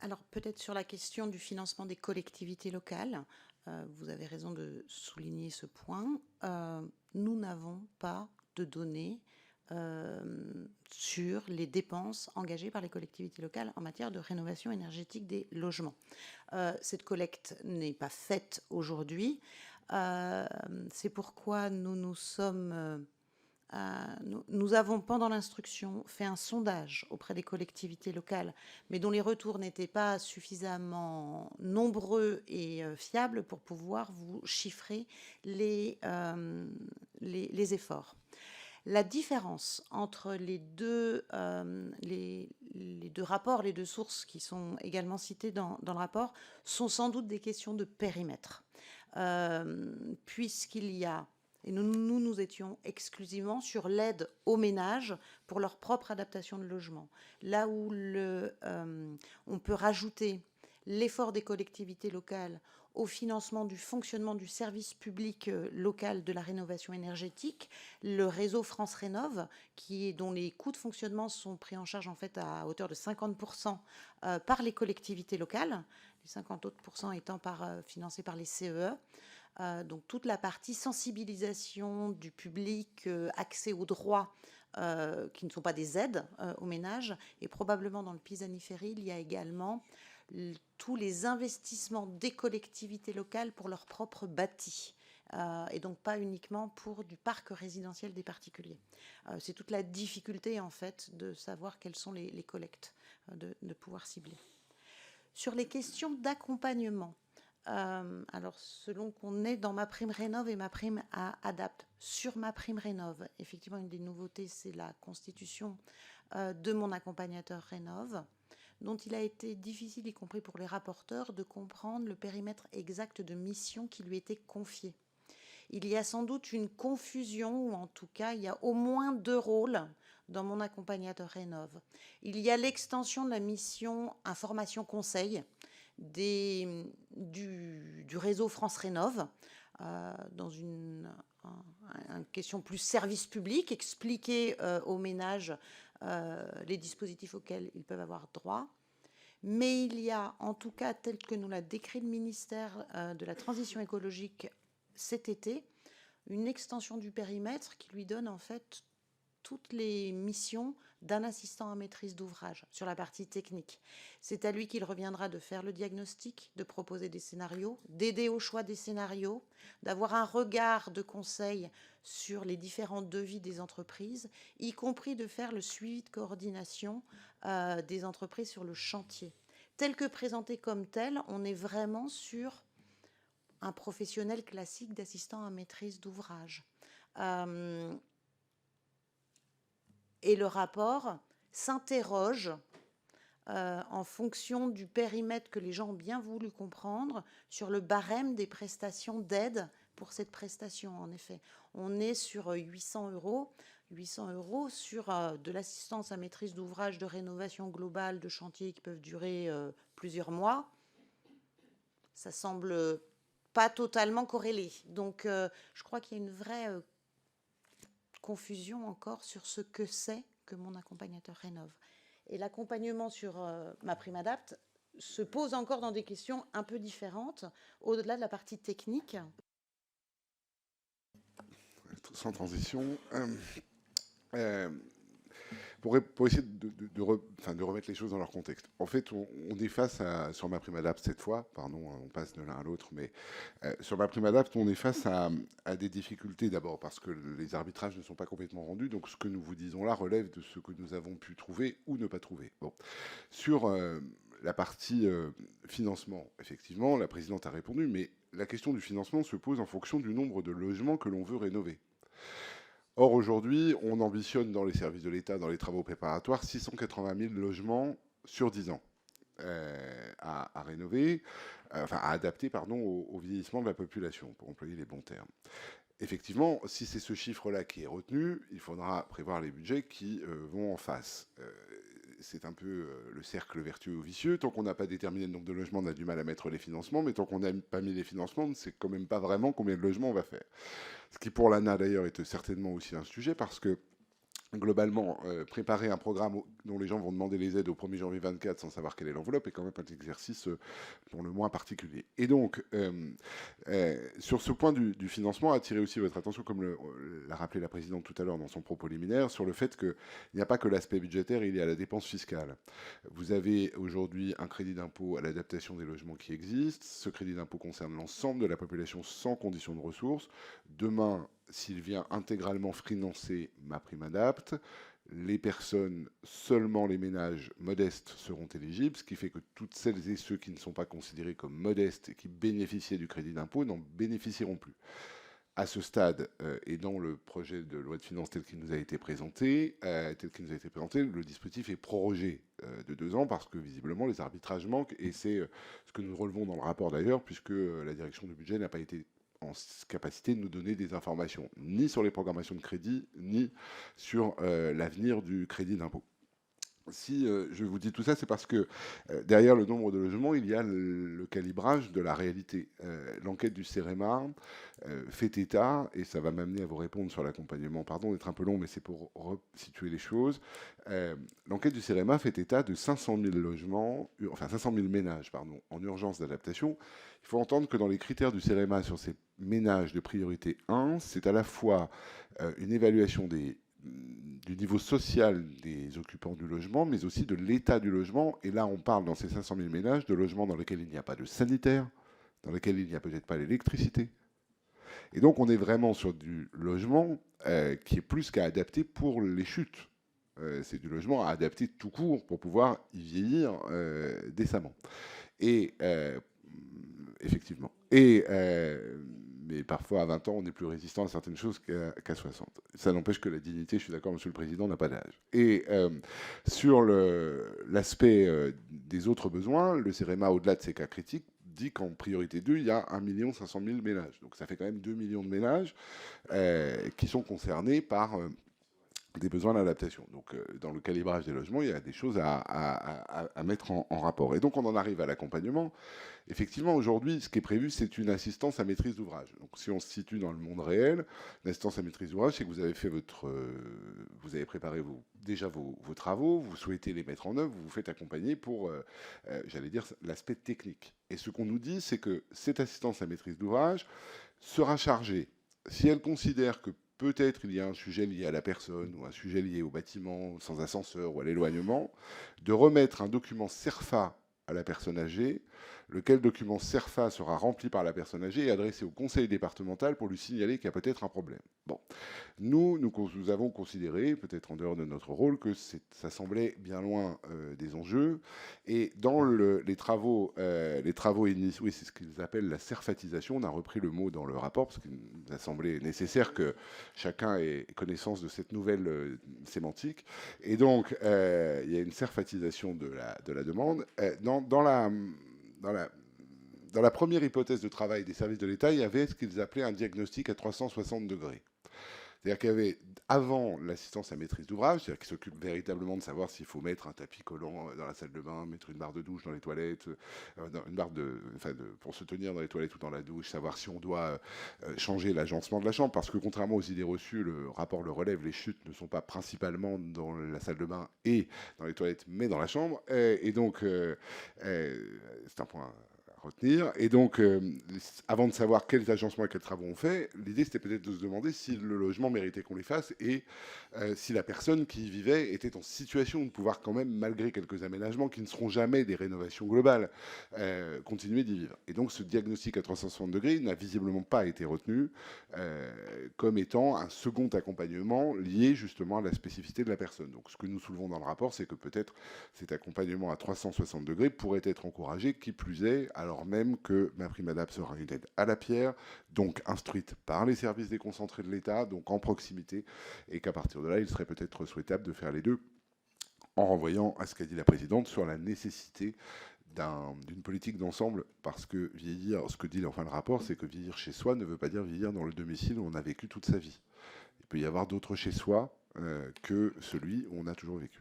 Alors peut-être sur la question du financement des collectivités locales, vous avez raison de souligner ce point. Nous n'avons pas de données sur les dépenses engagées par les collectivités locales en matière de rénovation énergétique des logements. Cette collecte n'est pas faite aujourd'hui. C'est pourquoi nous avons, pendant l'instruction, fait un sondage auprès des collectivités locales, mais dont les retours n'étaient pas suffisamment nombreux et fiables pour pouvoir vous chiffrer les efforts. La différence entre les deux rapports, les deux sources qui sont également citées dans le rapport, sont sans doute des questions de périmètre. Puisqu'il y a, et nous étions exclusivement sur l'aide aux ménages pour leur propre adaptation de logement. Là où on peut rajouter l'effort des collectivités locales au financement du fonctionnement du service public local de la rénovation énergétique, le réseau France Rénov, dont les coûts de fonctionnement sont pris en charge en fait à hauteur de 50% par les collectivités locales, les 50 autres pourcents étant financés par les CEE. Donc toute la partie sensibilisation du public, accès aux droits qui ne sont pas des aides aux ménages, et probablement dans le Pisani-Ferry, il y a également tous les investissements des collectivités locales pour leur propre bâti, et donc pas uniquement pour du parc résidentiel des particuliers. C'est toute la difficulté en fait de savoir quelles sont les collectes, de pouvoir cibler. Sur les questions d'accompagnement, alors selon qu'on est dans ma prime rénov et ma prime adapte, sur ma prime rénov, effectivement une des nouveautés c'est la constitution de mon accompagnateur rénov, dont il a été difficile, y compris pour les rapporteurs, de comprendre le périmètre exact de mission qui lui était confié. Il y a sans doute une confusion, ou en tout cas, il y a au moins 2 rôles dans mon accompagnateur rénov. Il y a l'extension de la mission information-conseil du réseau France Rénov, dans une question plus service public, expliquer aux ménages les dispositifs auxquels ils peuvent avoir droit. Mais il y a, en tout cas, tel que nous l'a décrit le ministère de la Transition écologique cet été, une extension du périmètre qui lui donne en fait toutes les missions d'un assistant à maîtrise d'ouvrage sur la partie technique. C'est à lui qu'il reviendra de faire le diagnostic, de proposer des scénarios, d'aider au choix des scénarios, d'avoir un regard de conseil sur les différents devis des entreprises, y compris de faire le suivi de coordination des entreprises sur le chantier. Tel que présenté comme tel, on est vraiment sur un professionnel classique d'assistant à maîtrise d'ouvrage. Et le rapport s'interroge en fonction du périmètre que les gens ont bien voulu comprendre sur le barème des prestations d'aide pour cette prestation. En effet, on est sur 800 €. 800 € sur de l'assistance à maîtrise d'ouvrage de rénovation globale de chantier qui peuvent durer plusieurs mois. Ça semble pas totalement corrélé. Donc, je crois qu'il y a une vraie confusion encore sur ce que c'est que mon accompagnateur rénov. Et l'accompagnement sur ma prime adapte se pose encore dans des questions un peu différentes, au-delà de la partie technique. Sans transition. Pour essayer de remettre les choses dans leur contexte. En fait, on est face à, sur ma prime adapte cette fois, pardon, on passe de l'un à l'autre, mais sur ma prime adapte, on est face à des difficultés d'abord parce que les arbitrages ne sont pas complètement rendus, donc ce que nous vous disons là relève de ce que nous avons pu trouver ou ne pas trouver. Bon. Sur la partie financement, effectivement, la présidente a répondu, mais la question du financement se pose en fonction du nombre de logements que l'on veut rénover. Or, aujourd'hui, on ambitionne dans les services de l'État, dans les travaux préparatoires, 680 000 logements sur 10 ans à rénover, enfin à adapter, pardon, au vieillissement de la population, pour employer les bons termes. Effectivement, si c'est ce chiffre-là qui est retenu, il faudra prévoir les budgets qui vont en face. C'est un peu le cercle vertueux ou vicieux. Tant qu'on n'a pas déterminé le nombre de logements, on a du mal à mettre les financements, mais tant qu'on n'a pas mis les financements, on ne sait quand même pas vraiment combien de logements on va faire. Ce qui pour l'ANA d'ailleurs est certainement aussi un sujet parce que globalement, préparer un programme dont les gens vont demander les aides au 1er janvier 2024 sans savoir quelle est l'enveloppe est quand même un exercice pour le moins particulier. Et donc, sur ce point du financement, attirer aussi votre attention, comme l'a rappelé la présidente tout à l'heure dans son propos liminaire, sur le fait qu'il n'y a pas que l'aspect budgétaire, il y a la dépense fiscale. Vous avez aujourd'hui un crédit d'impôt à l'adaptation des logements qui existent. Ce crédit d'impôt concerne l'ensemble de la population sans condition de ressources. Demain, s'il vient intégralement financer ma prime adapte, les personnes, seulement les ménages modestes seront éligibles, ce qui fait que toutes celles et ceux qui ne sont pas considérés comme modestes et qui bénéficiaient du crédit d'impôt n'en bénéficieront plus. À ce stade, et dans le projet de loi de finances tel qu'il nous a été présenté, le dispositif est prorogé de 2 ans parce que visiblement les arbitrages manquent, et c'est ce que nous relevons dans le rapport d'ailleurs, puisque la direction du budget n'a pas été en capacité de nous donner des informations, ni sur les programmations de crédit, ni sur l'avenir du crédit d'impôt. Si je vous dis tout ça, c'est parce que derrière le nombre de logements, il y a le calibrage de la réalité. L'enquête du CEREMA fait état, et ça va m'amener à vous répondre sur l'accompagnement, pardon d'être un peu long, mais c'est pour resituer les choses. L'enquête du CEREMA fait état de 500 000 logements, enfin 500 000 ménages, pardon, en urgence d'adaptation. Il faut entendre que dans les critères du CEREMA sur ces ménages de priorité 1, c'est à la fois une évaluation du niveau social des occupants du logement, mais aussi de l'état du logement. Et là, on parle dans ces 500 000 ménages de logements dans lesquels il n'y a pas de sanitaire, dans lesquels il n'y a peut-être pas l'électricité. Et donc, on est vraiment sur du logement qui est plus qu'à adapter pour les chutes. C'est du logement à adapter tout court pour pouvoir y vieillir décemment. Et effectivement. Mais parfois, à 20 ans, on est plus résistant à certaines choses qu'à 60. Ça n'empêche que la dignité, je suis d'accord, Monsieur le Président, n'a pas d'âge. Et sur l'aspect des autres besoins, le CEREMA, au-delà de ces cas critiques, dit qu'en priorité 2, il y a 1 500 000 ménages. Donc ça fait quand même 2 millions de ménages qui sont concernés par des besoins d'adaptation. Donc, dans le calibrage des logements, il y a des choses à mettre en rapport. Et donc, on en arrive à l'accompagnement. Effectivement, aujourd'hui, ce qui est prévu, c'est une assistance à maîtrise d'ouvrage. Donc, si on se situe dans le monde réel, l'assistance à maîtrise d'ouvrage, c'est que vous avez fait vous avez préparé déjà vos travaux, vous souhaitez les mettre en œuvre, vous vous faites accompagner pour, j'allais dire, l'aspect technique. Et ce qu'on nous dit, c'est que cette assistance à maîtrise d'ouvrage sera chargée, si elle considère que peut-être il y a un sujet lié à la personne ou un sujet lié au bâtiment sans ascenseur ou à l'éloignement, de remettre un document CERFA à la personne âgée, lequel document CERFA sera rempli par la personne âgée et adressé au conseil départemental pour lui signaler qu'il y a peut-être un problème. Bon. Nous avons considéré, peut-être en dehors de notre rôle, que ça semblait bien loin des enjeux. Et dans les travaux initiaux, oui, c'est ce qu'ils appellent la CERFatisation, on a repris le mot dans le rapport, parce qu'il nous a semblé nécessaire que chacun ait connaissance de cette nouvelle sémantique. Et donc, il y a une CERFatisation de la demande. Dans la première hypothèse de travail des services de l'État, il y avait ce qu'ils appelaient un diagnostic à 360 degrés. C'est-à-dire qu'il y avait, avant l'assistance à maîtrise d'ouvrage, c'est-à-dire qui s'occupe véritablement de savoir s'il faut mettre un tapis collant dans la salle de bain, mettre une barre de douche dans les toilettes, une barre pour se tenir dans les toilettes ou dans la douche, savoir si on doit changer l'agencement de la chambre, parce que contrairement aux idées reçues, le rapport le relève, les chutes ne sont pas principalement dans la salle de bain et dans les toilettes, mais dans la chambre. Et donc, c'est un point retenir. Et donc, avant de savoir quels agencements et quels travaux on fait, l'idée c'était peut-être de se demander si le logement méritait qu'on les fasse et si la personne qui y vivait était en situation de pouvoir quand même, malgré quelques aménagements qui ne seront jamais des rénovations globales, continuer d'y vivre. Et donc ce diagnostic à 360 degrés n'a visiblement pas été retenu comme étant un second accompagnement lié justement à la spécificité de la personne. Donc ce que nous soulevons dans le rapport, c'est que peut-être cet accompagnement à 360 degrés pourrait être encouragé, qui plus est, alors même que MaPrimeAdapt sera une aide à la pierre, donc instruite par les services déconcentrés de l'État, donc en proximité, et qu'à partir de là, il serait peut-être souhaitable de faire les deux, en renvoyant à ce qu'a dit la présidente sur la nécessité d'une politique d'ensemble, parce que vieillir, ce que dit enfin le rapport, c'est que vieillir chez soi ne veut pas dire vieillir dans le domicile où on a vécu toute sa vie. Il peut y avoir d'autres chez soi que celui où on a toujours vécu.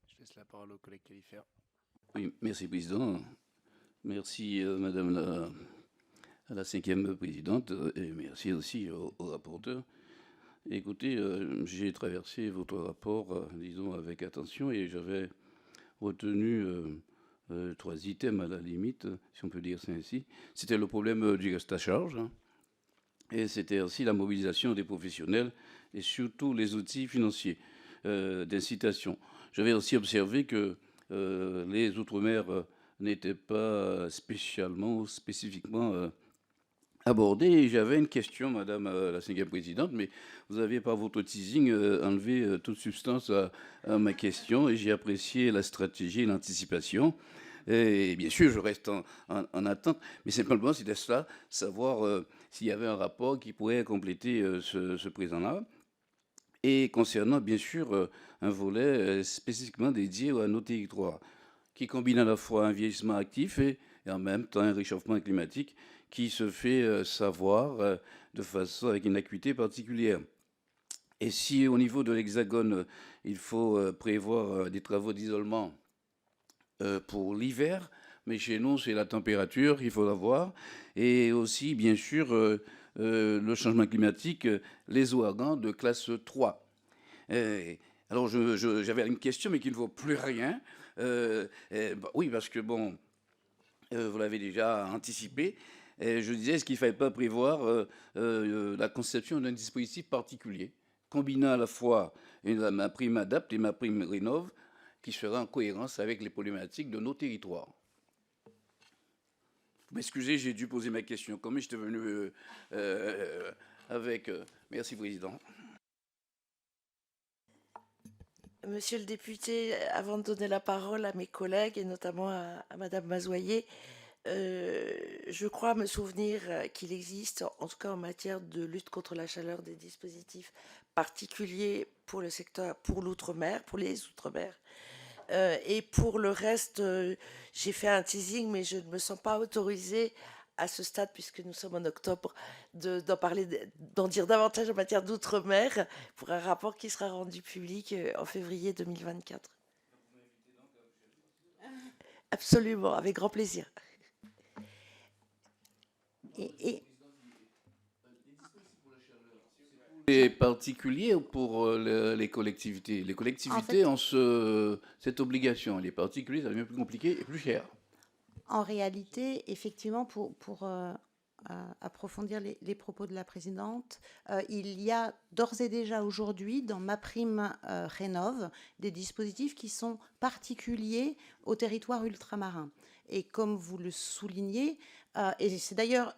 Je laisse la parole au collègue Khalifé. Oui, merci Président. Merci Madame la 5e présidente et merci aussi au rapporteur. Écoutez, j'ai traversé votre rapport, disons, avec attention et j'avais retenu 3 items à la limite, si on peut dire ça ainsi. C'était le problème du reste à charge et c'était aussi la mobilisation des professionnels et surtout les outils financiers d'incitation. J'avais aussi observé que les Outre-mer n'étaient pas spécifiquement abordés. Et j'avais une question, Madame la 5e présidente, mais vous avez par votre teasing enlevé toute substance à ma question et j'ai apprécié la stratégie et l'anticipation. Et bien sûr, je reste en attente, mais simplement, c'était cela, savoir s'il y avait un rapport qui pourrait compléter ce présent-là. Et concernant, bien sûr, un volet spécifiquement dédié à nos territoires, qui combine à la fois un vieillissement actif et en même temps un réchauffement climatique qui se fait savoir de façon avec une acuité particulière. Et si au niveau de l'Hexagone, il faut prévoir des travaux d'isolement pour l'hiver, mais chez nous, c'est la température qu'il faut avoir. Et aussi, bien sûr, le changement climatique, les ouragans de classe 3. Alors, j'avais une question, mais qui ne vaut plus rien. Oui, parce que, bon, vous l'avez déjà anticipé. Je disais, est-ce qu'il ne fallait pas prévoir la conception d'un dispositif particulier, combinant à la fois ma prime adapte et ma prime rénove, qui sera en cohérence avec les problématiques de nos territoires. Vous m'excusez, j'ai dû poser ma question. Comme j'étais venu avec... merci, Président. Monsieur le député, avant de donner la parole à mes collègues et notamment à Madame Mazoyer, je crois me souvenir qu'il existe, en tout cas en matière de lutte contre la chaleur, des dispositifs particuliers pour le secteur, pour l'outre-mer, pour les outre-mer. Et pour le reste, j'ai fait un teasing, mais je ne me sens pas autorisée à ce stade, puisque nous sommes en octobre, d'en dire davantage en matière d'outre-mer pour un rapport qui sera rendu public en février 2024. Absolument, avec grand plaisir. Les particuliers ou pour les collectivités? Les collectivités En fait, ont cette obligation. Les particuliers, ça devient plus compliqué et plus cher. En réalité, effectivement, pour approfondir les propos de la présidente, il y a d'ores et déjà aujourd'hui dans ma prime Rénov des dispositifs qui sont particuliers au territoire ultramarin. Et comme vous le soulignez, et c'est d'ailleurs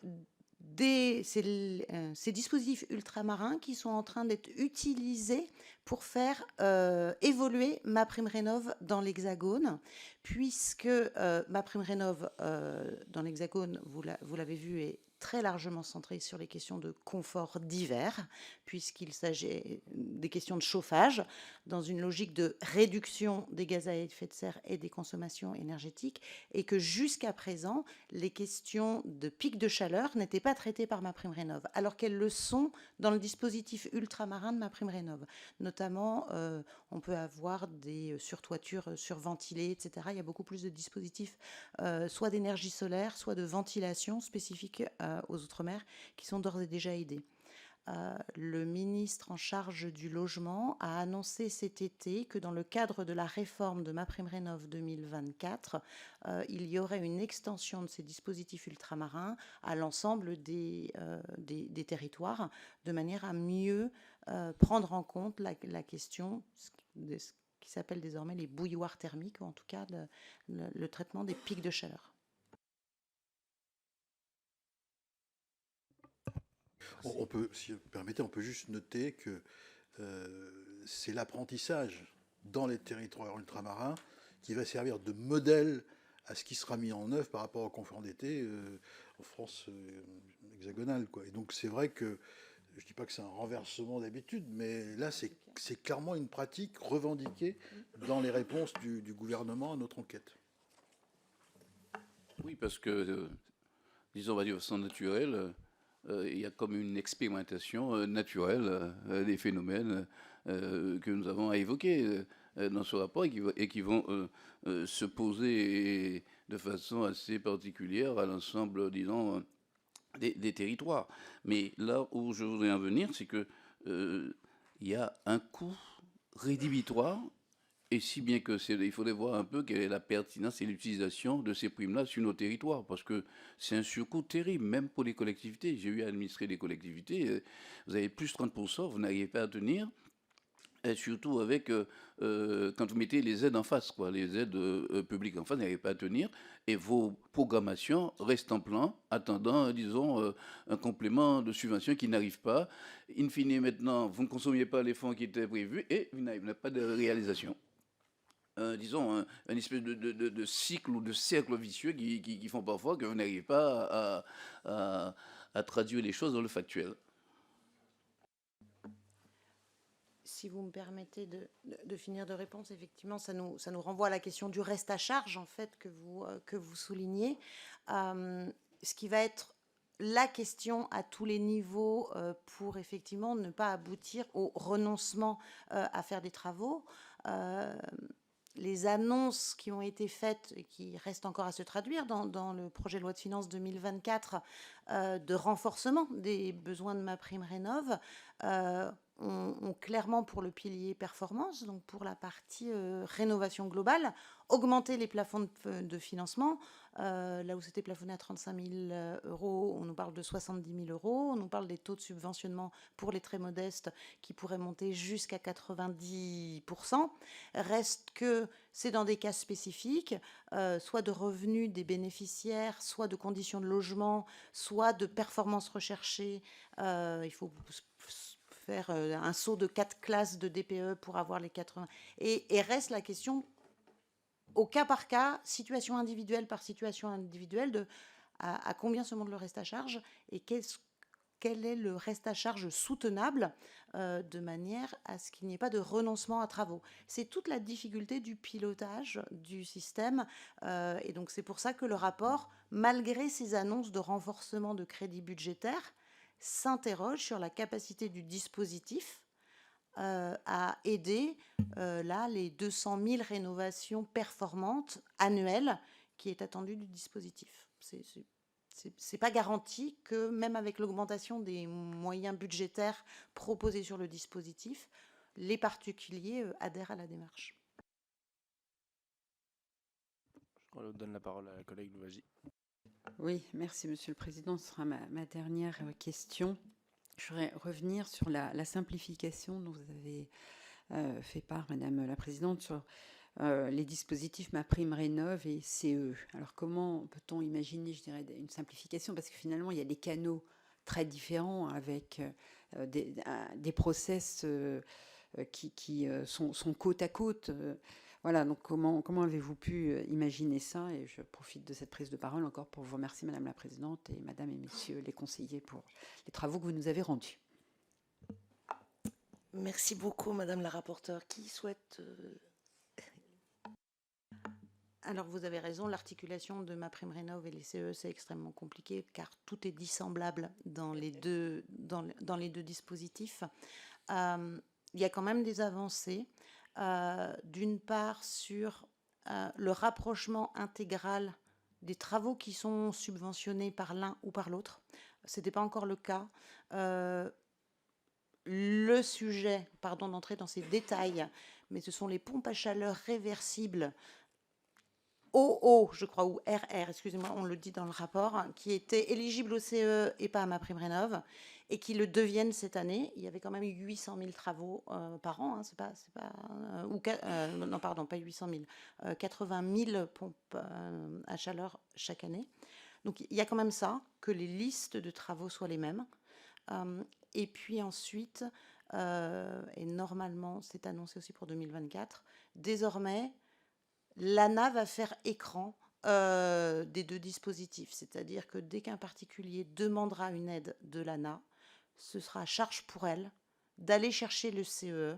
ces dispositifs ultramarins qui sont en train d'être utilisés pour faire évoluer ma prime rénov dans l'Hexagone, puisque ma prime rénov dans l'Hexagone, vous l'avez vu, est très largement centrée sur les questions de confort d'hiver, puisqu'il s'agit des questions de chauffage, dans une logique de réduction des gaz à effet de serre et des consommations énergétiques, et que jusqu'à présent, les questions de pic de chaleur n'étaient pas traitées par ma prime rénov, alors qu'elles le sont dans le dispositif ultramarin de ma prime rénov. Notamment, on peut avoir des surtoitures surventilées, etc. Il y a beaucoup plus de dispositifs, soit d'énergie solaire, soit de ventilation spécifiques aux Outre-mer, qui sont d'ores et déjà aidés. Le ministre en charge du logement a annoncé cet été que dans le cadre de la réforme de MaPrimeRénov 2024, il y aurait une extension de ces dispositifs ultramarins à l'ensemble des territoires, de manière à mieux prendre en compte la question de ce qui s'appelle désormais les bouilloires thermiques, ou en tout cas le traitement des pics de chaleur. On peut, si vous permettez, on peut juste noter que c'est l'apprentissage dans les territoires ultramarins qui va servir de modèle à ce qui sera mis en œuvre par rapport au confort d'été en France hexagonale, quoi. Et donc c'est vrai que, je ne dis pas que c'est un renversement d'habitude, mais là c'est clairement une pratique revendiquée dans les réponses du gouvernement à notre enquête. Oui, parce que, disons, on va dire de façon naturelle, il y a comme une expérimentation naturelle des phénomènes que nous avons à évoquer dans ce rapport et qui vont se poser de façon assez particulière à l'ensemble, disons, des territoires. Mais là où je voudrais en venir, c'est que il y a un coût rédhibitoire. Et si bien que il faudrait voir un peu quelle est la pertinence et l'utilisation de ces primes-là sur nos territoires, parce que c'est un surcoût terrible, même pour les collectivités. J'ai eu à administrer des collectivités, vous avez plus 30%, vous n'arrivez pas à tenir, et surtout avec, quand vous mettez les aides en face, quoi, les aides publiques en face, vous n'arrivez pas à tenir, et vos programmations restent en plan, attendant, disons, un complément de subvention qui n'arrive pas. In fine, maintenant, vous ne consommiez pas les fonds qui étaient prévus, et vous n'avez pas de réalisation. Disons, un espèce de cycle ou de cercle vicieux qui font parfois que vous n'arrivez pas à traduire les choses dans le factuel. Si vous me permettez de finir de répondre, effectivement, ça nous renvoie à la question du reste à charge, en fait, que vous soulignez. Ce qui va être la question à tous les niveaux pour effectivement ne pas aboutir au renoncement à faire des travaux. Les annonces qui ont été faites et qui restent encore à se traduire dans le projet de loi de finances 2024 de renforcement des besoins de MaPrimeRénov' ont clairement pour le pilier performance, donc pour la partie rénovation globale, augmenter les plafonds de financement. Là où c'était plafonné à 35 000 euros, on nous parle de 70 000 euros. On nous parle des taux de subventionnement pour les très modestes qui pourraient monter jusqu'à 90%. Reste que c'est dans des cas spécifiques, soit de revenus des bénéficiaires, soit de conditions de logement, soit de performances recherchées. Il faut faire un saut de 4 classes de DPE pour avoir les 80. Et reste la question au cas par cas, situation individuelle par situation individuelle, de à combien se monte le reste à charge et quel est le reste à charge soutenable de manière à ce qu'il n'y ait pas de renoncement à travaux. C'est toute la difficulté du pilotage du système et donc c'est pour ça que le rapport, malgré ces annonces de renforcement de crédits budgétaires, s'interroge sur la capacité du dispositif à aider là les 200 000 rénovations performantes annuelles qui est attendue du dispositif. C'est pas garanti que même avec l'augmentation des moyens budgétaires proposés sur le dispositif, les particuliers adhèrent à la démarche. Je donne la parole à la collègue Louwagie. Oui, merci Monsieur le Président. Ce sera ma dernière question. Je voudrais revenir sur la simplification dont vous avez fait part, Madame la Présidente, sur les dispositifs MaPrimeRénov' et CE. Alors comment peut-on imaginer, je dirais, une simplification? Parce que finalement, il y a des canaux très différents avec des process qui sont côte à côte. Voilà, donc comment avez-vous pu imaginer ça? Et je profite de cette prise de parole encore pour vous remercier, Madame la Présidente, et Madame et Messieurs les conseillers pour les travaux que vous nous avez rendus. Merci beaucoup, Madame la rapporteure. Qui souhaite Alors, vous avez raison, l'articulation de MaPrimeRénov' et les CE, c'est extrêmement compliqué, car tout est dissemblable dans les deux dispositifs. Il y a quand même des avancées. D'une part, sur le rapprochement intégral des travaux qui sont subventionnés par l'un ou par l'autre. Ce n'était pas encore le cas. Le sujet, pardon d'entrer dans ces détails, mais ce sont les pompes à chaleur réversibles OO, je crois, ou RR, excusez-moi, on le dit dans le rapport, qui étaient éligibles au CE et pas à MaPrimeRénov' et qui le deviennent cette année. Il y avait quand même 800 000 travaux par an, hein, non, pardon, pas 800 000, 80 000 pompes à chaleur chaque année. Donc il y a quand même ça, que les listes de travaux soient les mêmes. Et puis ensuite, et normalement c'est annoncé aussi pour 2024, désormais, l'ANA va faire écran des deux dispositifs, c'est-à-dire que dès qu'un particulier demandera une aide de l'ANA, ce sera à charge pour elle d'aller chercher le CE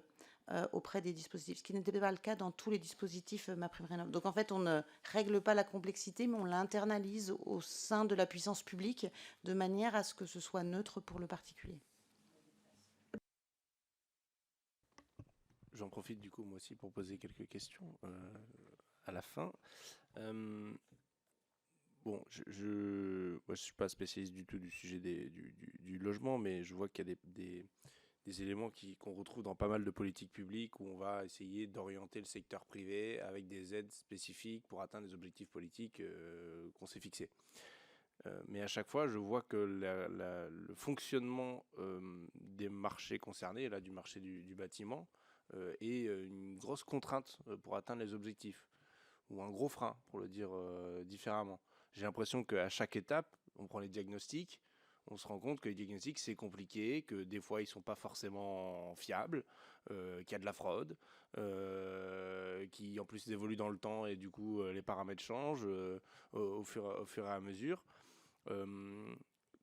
auprès des dispositifs, ce qui n'était pas le cas dans tous les dispositifs MaPrimeRénov'. Donc en fait, on ne règle pas la complexité, mais on l'internalise au sein de la puissance publique de manière à ce que ce soit neutre pour le particulier. J'en profite du coup moi aussi pour poser quelques questions à la fin. Bon, moi, je suis pas spécialiste du tout du sujet du logement, mais je vois qu'il y a des éléments qu'on retrouve dans pas mal de politiques publiques où on va essayer d'orienter le secteur privé avec des aides spécifiques pour atteindre les objectifs politiques qu'on s'est fixés. Mais à chaque fois, je vois que le fonctionnement des marchés concernés, là du marché du bâtiment, est une grosse contrainte pour atteindre les objectifs, ou un gros frein, pour le dire différemment. J'ai l'impression qu'à chaque étape, on prend les diagnostics, on se rend compte que les diagnostics, c'est compliqué, que des fois, ils ne sont pas forcément fiables, qu'il y a de la fraude, qui en plus évolue dans le temps et du coup, les paramètres changent au fur et à mesure.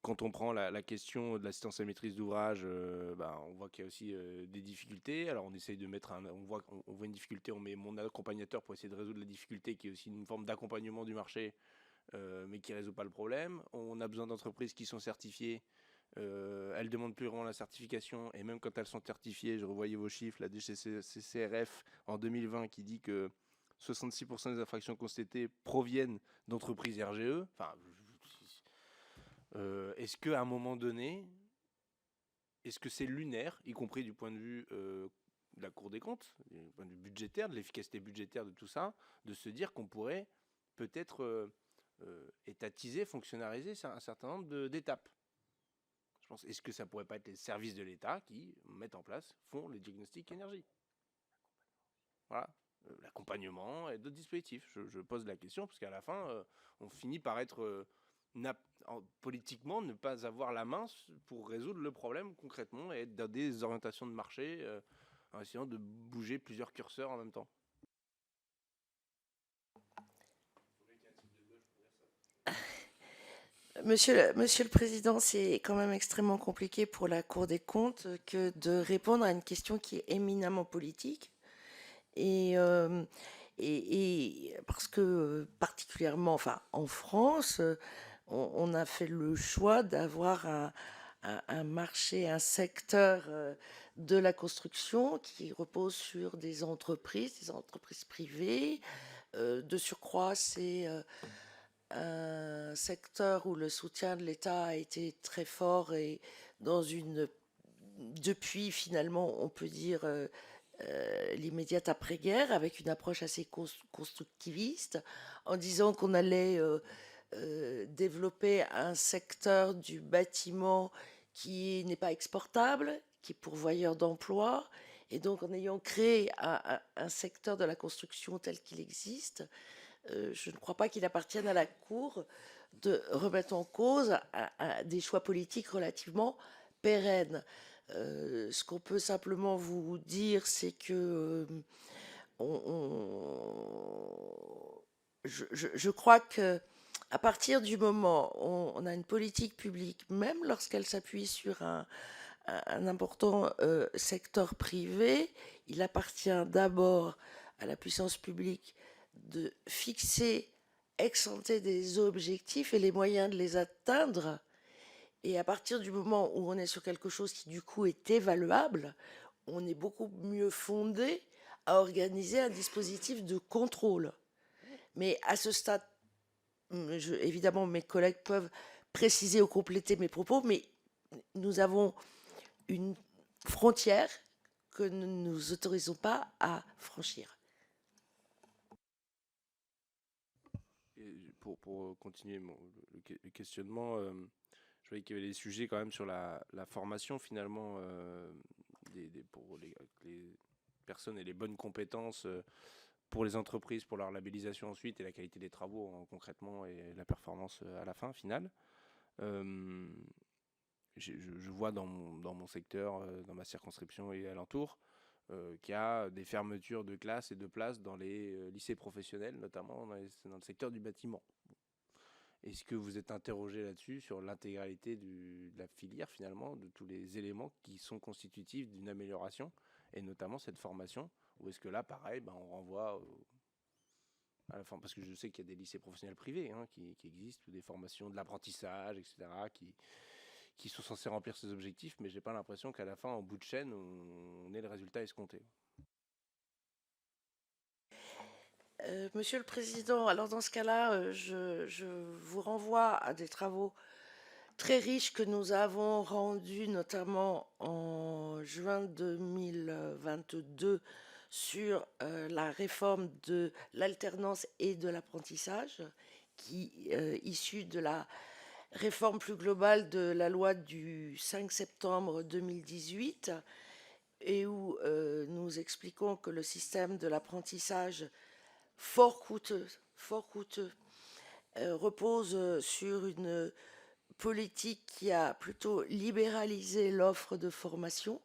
Quand on prend la question de l'assistance à la maîtrise d'ouvrage, on voit qu'il y a aussi des difficultés. Alors on essaye de mettre on voit une difficulté, on met mon accompagnateur pour essayer de résoudre la difficulté, qui est aussi une forme d'accompagnement du marché mais qui ne résout pas le problème. On a besoin d'entreprises qui sont certifiées. Elles ne demandent plus vraiment la certification, et même quand elles sont certifiées, je revoyais vos chiffres, la DGCCRF en 2020 qui dit que 66% des infractions constatées proviennent d'entreprises RGE. Enfin, est-ce qu'à un moment donné, est-ce que c'est lunaire, y compris du point de vue de la Cour des comptes, du point de vue budgétaire, de l'efficacité budgétaire de tout ça, de se dire qu'on pourrait peut-être étatiser, fonctionnariser un certain nombre d'étapes? Je pense, est-ce que ça pourrait pas être les services de l'État qui mettent en place, font les diagnostics énergie? Voilà, l'accompagnement et d'autres dispositifs. Je pose la question parce qu'à la fin, on finit par être politiquement ne pas avoir la main pour résoudre le problème concrètement et être dans des orientations de marché en essayant de bouger plusieurs curseurs en même temps. Monsieur le Président, c'est quand même extrêmement compliqué pour la Cour des comptes que de répondre à une question qui est éminemment politique. Et parce que particulièrement, enfin, en France, on a fait le choix d'avoir un marché, un secteur de la construction qui repose sur des entreprises privées. De surcroît, c'est un secteur où le soutien de l'État a été très fort et depuis finalement, on peut dire l'immédiate après-guerre, avec une approche assez constructiviste, en disant qu'on allait développer un secteur du bâtiment qui n'est pas exportable, qui est pourvoyeur d'emplois, et donc en ayant créé un secteur de la construction tel qu'il existe, je ne crois pas qu'il appartienne à la Cour de remettre en cause des choix politiques relativement pérennes. Ce qu'on peut simplement vous dire, c'est que je crois que à partir du moment où on a une politique publique, même lorsqu'elle s'appuie sur un important secteur privé, il appartient d'abord à la puissance publique de fixer ex ante des objectifs et les moyens de les atteindre. Et à partir du moment où on est sur quelque chose qui du coup est évaluable, on est beaucoup mieux fondé à organiser un dispositif de contrôle. Mais à ce stade, évidemment mes collègues peuvent préciser ou compléter mes propos, mais nous avons une frontière que nous ne nous autorisons pas à franchir. Pour continuer le questionnement, je voyais qu'il y avait des sujets quand même sur la formation finalement pour les personnes et les bonnes compétences pour les entreprises, pour leur labellisation ensuite et la qualité des travaux concrètement et la performance à la fin finale. Je vois dans mon secteur, dans ma circonscription et alentour, qu'il y a des fermetures de classes et de places dans les lycées professionnels, notamment dans le secteur du bâtiment. Est-ce que vous êtes interrogé là-dessus, sur l'intégralité de la filière finalement, de tous les éléments qui sont constitutifs d'une amélioration, et notamment cette formation, ou est-ce que là, pareil, on renvoie à la forme, parce que je sais qu'il y a des lycées professionnels privés qui existent, ou des formations de l'apprentissage, etc., qui sont censés remplir ces objectifs, mais j'ai pas l'impression qu'à la fin, en bout de chaîne, on ait le résultat escompté. Monsieur le Président, alors dans ce cas-là, je vous renvoie à des travaux très riches que nous avons rendus, notamment en juin 2022, sur la réforme de l'alternance et de l'apprentissage, issue de la réforme plus globale de la loi du 5 septembre 2018, et où nous expliquons que le système de l'apprentissage fort coûteux, repose sur une politique qui a plutôt libéralisé l'offre de formation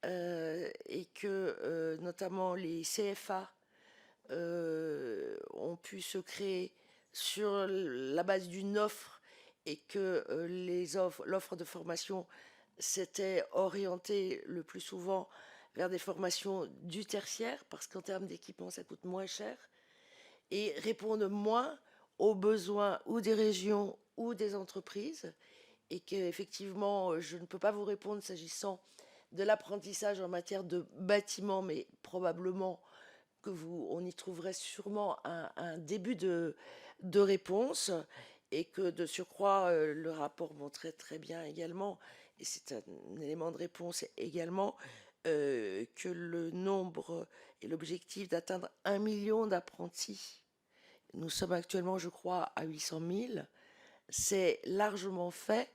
et que notamment les CFA ont pu se créer sur la base d'une offre et que l'offre de formation s'était orientée le plus souvent vers des formations du tertiaire, parce qu'en termes d'équipement, ça coûte moins cher, et répondent moins aux besoins ou des régions ou des entreprises, et qu'effectivement, je ne peux pas vous répondre s'agissant de l'apprentissage en matière de bâtiment, mais probablement on y trouverait sûrement un début de réponse, et que de surcroît, le rapport montrait très bien également, et c'est un élément de réponse également, que le nombre et l'objectif d'atteindre 1 million d'apprentis, nous sommes actuellement, je crois, à 800 000, c'est largement fait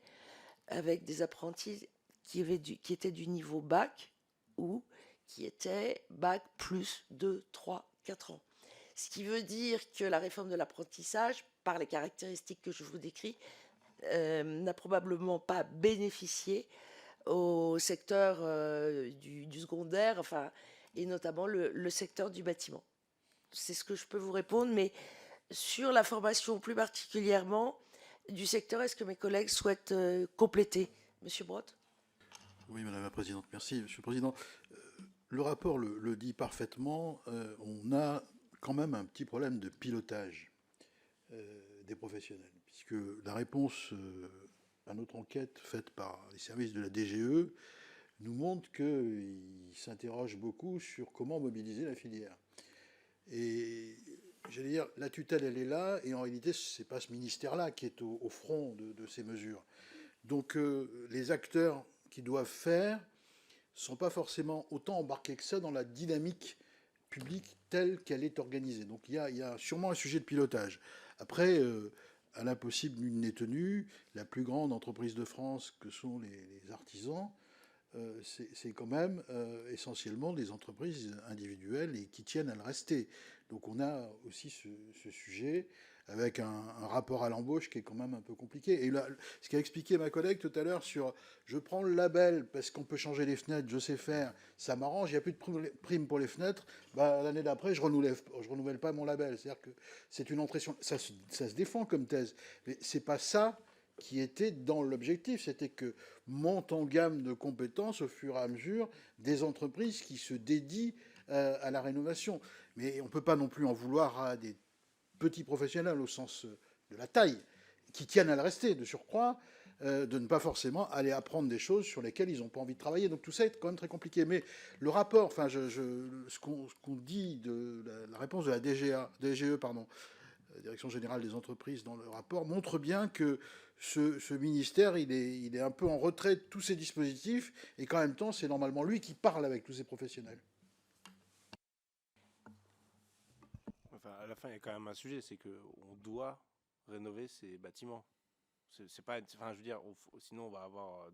avec des apprentis qui étaient du niveau bac ou qui étaient bac plus 2, 3, 4 ans. Ce qui veut dire que la réforme de l'apprentissage, par les caractéristiques que je vous décris, n'a probablement pas bénéficié au secteur du secondaire, enfin, et notamment le secteur du bâtiment. C'est ce que je peux vous répondre, mais sur la formation plus particulièrement du secteur, est-ce que mes collègues souhaitent compléter? Monsieur Brotte? Oui, Madame la Présidente, merci. Monsieur le Président, le rapport le dit parfaitement, on a quand même un petit problème de pilotage des professionnels, puisque la réponse à notre enquête faite par les services de la DGE nous montre qu'ils s'interrogent beaucoup sur comment mobiliser la filière. Et j'allais dire, la tutelle, elle est là, et en réalité, ce n'est pas ce ministère-là qui est au front de ces mesures. Donc, les acteurs qui doivent faire ne sont pas forcément autant embarqués que ça dans la dynamique publique telle qu'elle est organisée. Donc, il y a sûrement un sujet de pilotage. Après, à l'impossible, nul n'est tenu. La plus grande entreprise de France, que sont les artisans, c'est quand même essentiellement des entreprises individuelles et qui tiennent à le rester. Donc on a aussi ce sujet avec un rapport à l'embauche qui est quand même un peu compliqué. Et là, ce qu'a expliqué ma collègue tout à l'heure sur je prends le label parce qu'on peut changer les fenêtres, je sais faire, ça m'arrange, il n'y a plus de prime pour les fenêtres, bah, l'année d'après, je renouvelle pas mon label. C'est-à-dire que c'est une entrée sur... Ça se défend comme thèse, mais c'est pas ça qui était dans l'objectif, c'était que montent en gamme de compétences au fur et à mesure des entreprises qui se dédient à la rénovation. Mais on ne peut pas non plus en vouloir à des petits professionnels au sens de la taille, qui tiennent à le rester, de surcroît, de ne pas forcément aller apprendre des choses sur lesquelles ils n'ont pas envie de travailler. Donc tout ça est quand même très compliqué. Mais le rapport, enfin, ce qu'on dit de la réponse de la DGE, pardon, Direction générale des entreprises, dans le rapport, montre bien que ce ministère, il est un peu en retrait de tous ces dispositifs, et qu'en même temps, c'est normalement lui qui parle avec tous ces professionnels. Enfin, à la fin, il y a quand même un sujet, c'est qu'on doit rénover ces bâtiments. C'est pas, enfin, je veux dire, sinon on va avoir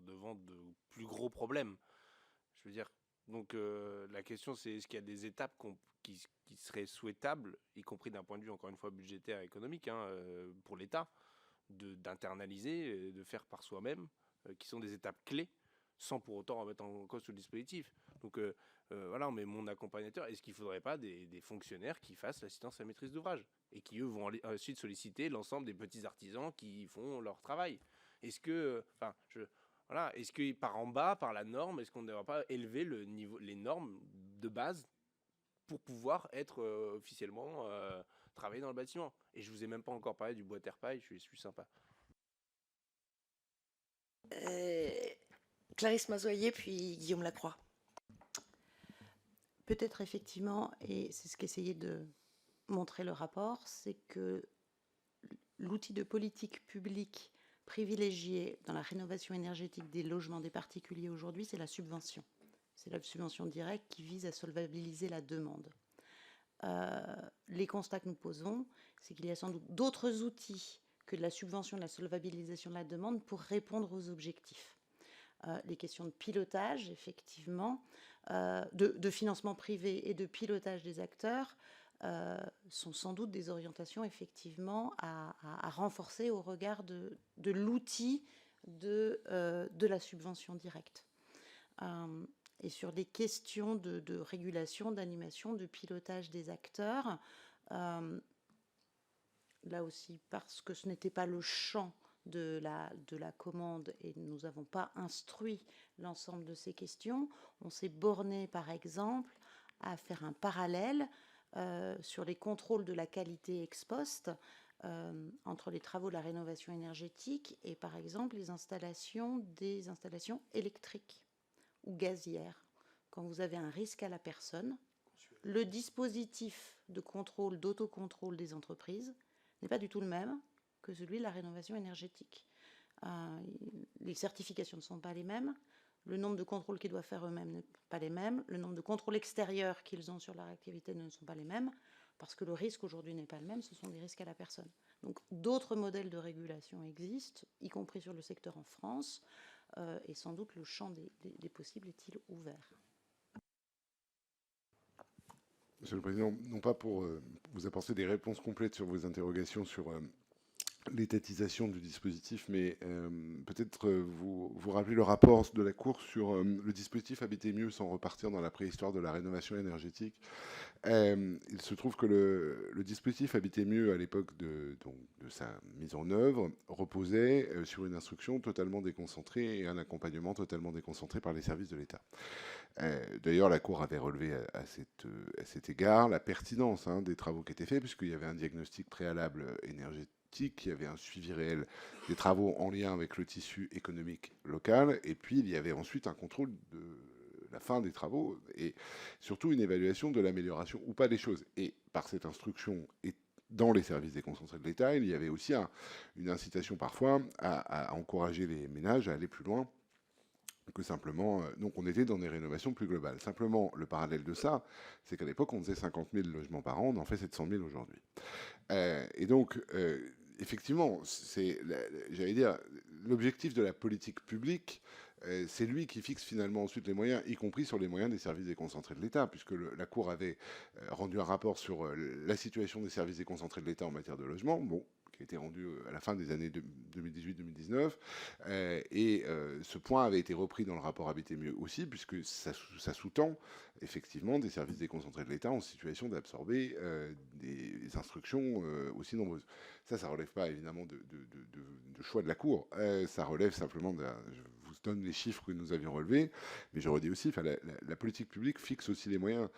devant de plus gros problèmes. Je veux dire, donc la question c'est est-ce qu'il y a des étapes qui seraient souhaitables, y compris d'un point de vue encore une fois budgétaire et économique, hein, pour l'État, d'internaliser, de faire par soi-même, qui sont des étapes clés, sans pour autant remettre en cause tout le dispositif. Donc voilà, on met mon accompagnateur. Est-ce qu'il ne faudrait pas des fonctionnaires qui fassent l'assistance à maîtrise d'ouvrage et qui, eux, vont ensuite solliciter l'ensemble des petits artisans qui font leur travail? Est-ce que, voilà, est-ce que par en bas, par la norme, est-ce qu'on ne devrait pas élever les normes de base pour pouvoir être officiellement travailler dans le bâtiment? Et je vous ai même pas encore parlé du bois terre-paille, je suis sympa. Clarisse Mazoyer, puis Guillaume Lacroix. Peut-être effectivement, et c'est ce qu'essayait de montrer le rapport, c'est que l'outil de politique publique privilégié dans la rénovation énergétique des logements des particuliers aujourd'hui, c'est la subvention. C'est la subvention directe qui vise à solvabiliser la demande. Les constats que nous posons, c'est qu'il y a sans doute d'autres outils que de la subvention, de la solvabilisation de la demande pour répondre aux objectifs. Les questions de pilotage, effectivement, de financement privé et de pilotage des acteurs sont sans doute des orientations, effectivement, à renforcer au regard de l'outil de la subvention directe. Et sur les questions de régulation, d'animation, de pilotage des acteurs, là aussi, parce que ce n'était pas le champ de la commande et nous n'avons pas instruit l'ensemble de ces questions, on s'est borné, par exemple, à faire un parallèle sur les contrôles de la qualité ex post entre les travaux de la rénovation énergétique et par exemple des installations électriques ou gazières. Quand vous avez un risque à la personne, le dispositif de contrôle, d'autocontrôle des entreprises n'est pas du tout le même que celui de la rénovation énergétique. Les certifications ne sont pas les mêmes, le nombre de contrôles qu'ils doivent faire eux-mêmes n'est pas les mêmes, le nombre de contrôles extérieurs qu'ils ont sur leur activité ne sont pas les mêmes, parce que le risque aujourd'hui n'est pas le même, ce sont des risques à la personne. Donc d'autres modèles de régulation existent, y compris sur le secteur en France, et sans doute le champ des possibles est-il ouvert. Monsieur le Président, non pas pour vous apporter des réponses complètes sur vos interrogations sur l'étatisation du dispositif, mais peut-être vous rappeler le rapport de la Cour sur le dispositif Habiter mieux sans repartir dans la préhistoire de la rénovation énergétique. Il se trouve que le dispositif Habiter mieux, à l'époque de sa mise en œuvre, reposait sur une instruction totalement déconcentrée et un accompagnement totalement déconcentré par les services de l'État. D'ailleurs, la Cour avait relevé à cet égard la pertinence des travaux qui étaient faits, puisqu'il y avait un diagnostic préalable énergétique, il y avait un suivi réel des travaux en lien avec le tissu économique local, et puis il y avait ensuite un contrôle de la fin des travaux, et surtout une évaluation de l'amélioration ou pas des choses. Et par cette instruction, et dans les services déconcentrés de l'État, il y avait aussi une incitation parfois à encourager les ménages à aller plus loin que simplement... donc on était dans des rénovations plus globales. Simplement, le parallèle de ça, c'est qu'à l'époque, on faisait 50 000 logements par an, on en fait 700 000 aujourd'hui. Et donc, effectivement, j'allais dire, l'objectif de la politique publique, c'est lui qui fixe finalement ensuite les moyens, y compris sur les moyens des services déconcentrés de l'État, puisque la Cour avait rendu un rapport sur la situation des services déconcentrés de l'État en matière de logement, qui a été rendu à la fin des années 2018-2019, et ce point avait été repris dans le rapport Habiter mieux aussi, puisque ça sous-tend effectivement des services déconcentrés de l'État en situation d'absorber des instructions aussi nombreuses. Ça relève pas évidemment de choix de la Cour, ça relève simplement je vous donne les chiffres que nous avions relevés, mais je redis aussi, la politique publique fixe aussi les moyens.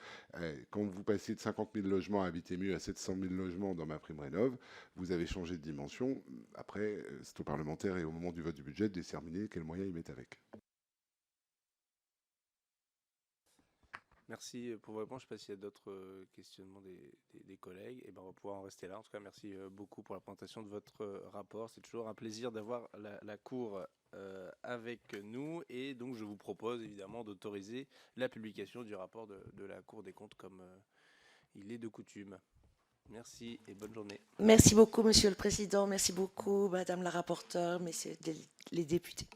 Quand vous passez de 50 000 logements à Habiter mieux à 700 000 logements dans MaPrimeRénov', vous avez changé de dimension. Après, c'est aux parlementaires et au moment du vote du budget de déterminer quels moyens ils mettent avec. Merci pour vos réponses. Je ne sais pas s'il y a d'autres questionnements des collègues. Et ben, on va pouvoir en rester là. En tout cas, merci beaucoup pour la présentation de votre rapport. C'est toujours un plaisir d'avoir la Cour avec nous. Et donc, je vous propose évidemment d'autoriser la publication du rapport de la Cour des comptes comme il est de coutume. Merci et bonne journée. Merci beaucoup, Monsieur le Président. Merci beaucoup, Madame la rapporteure, messieurs les députés.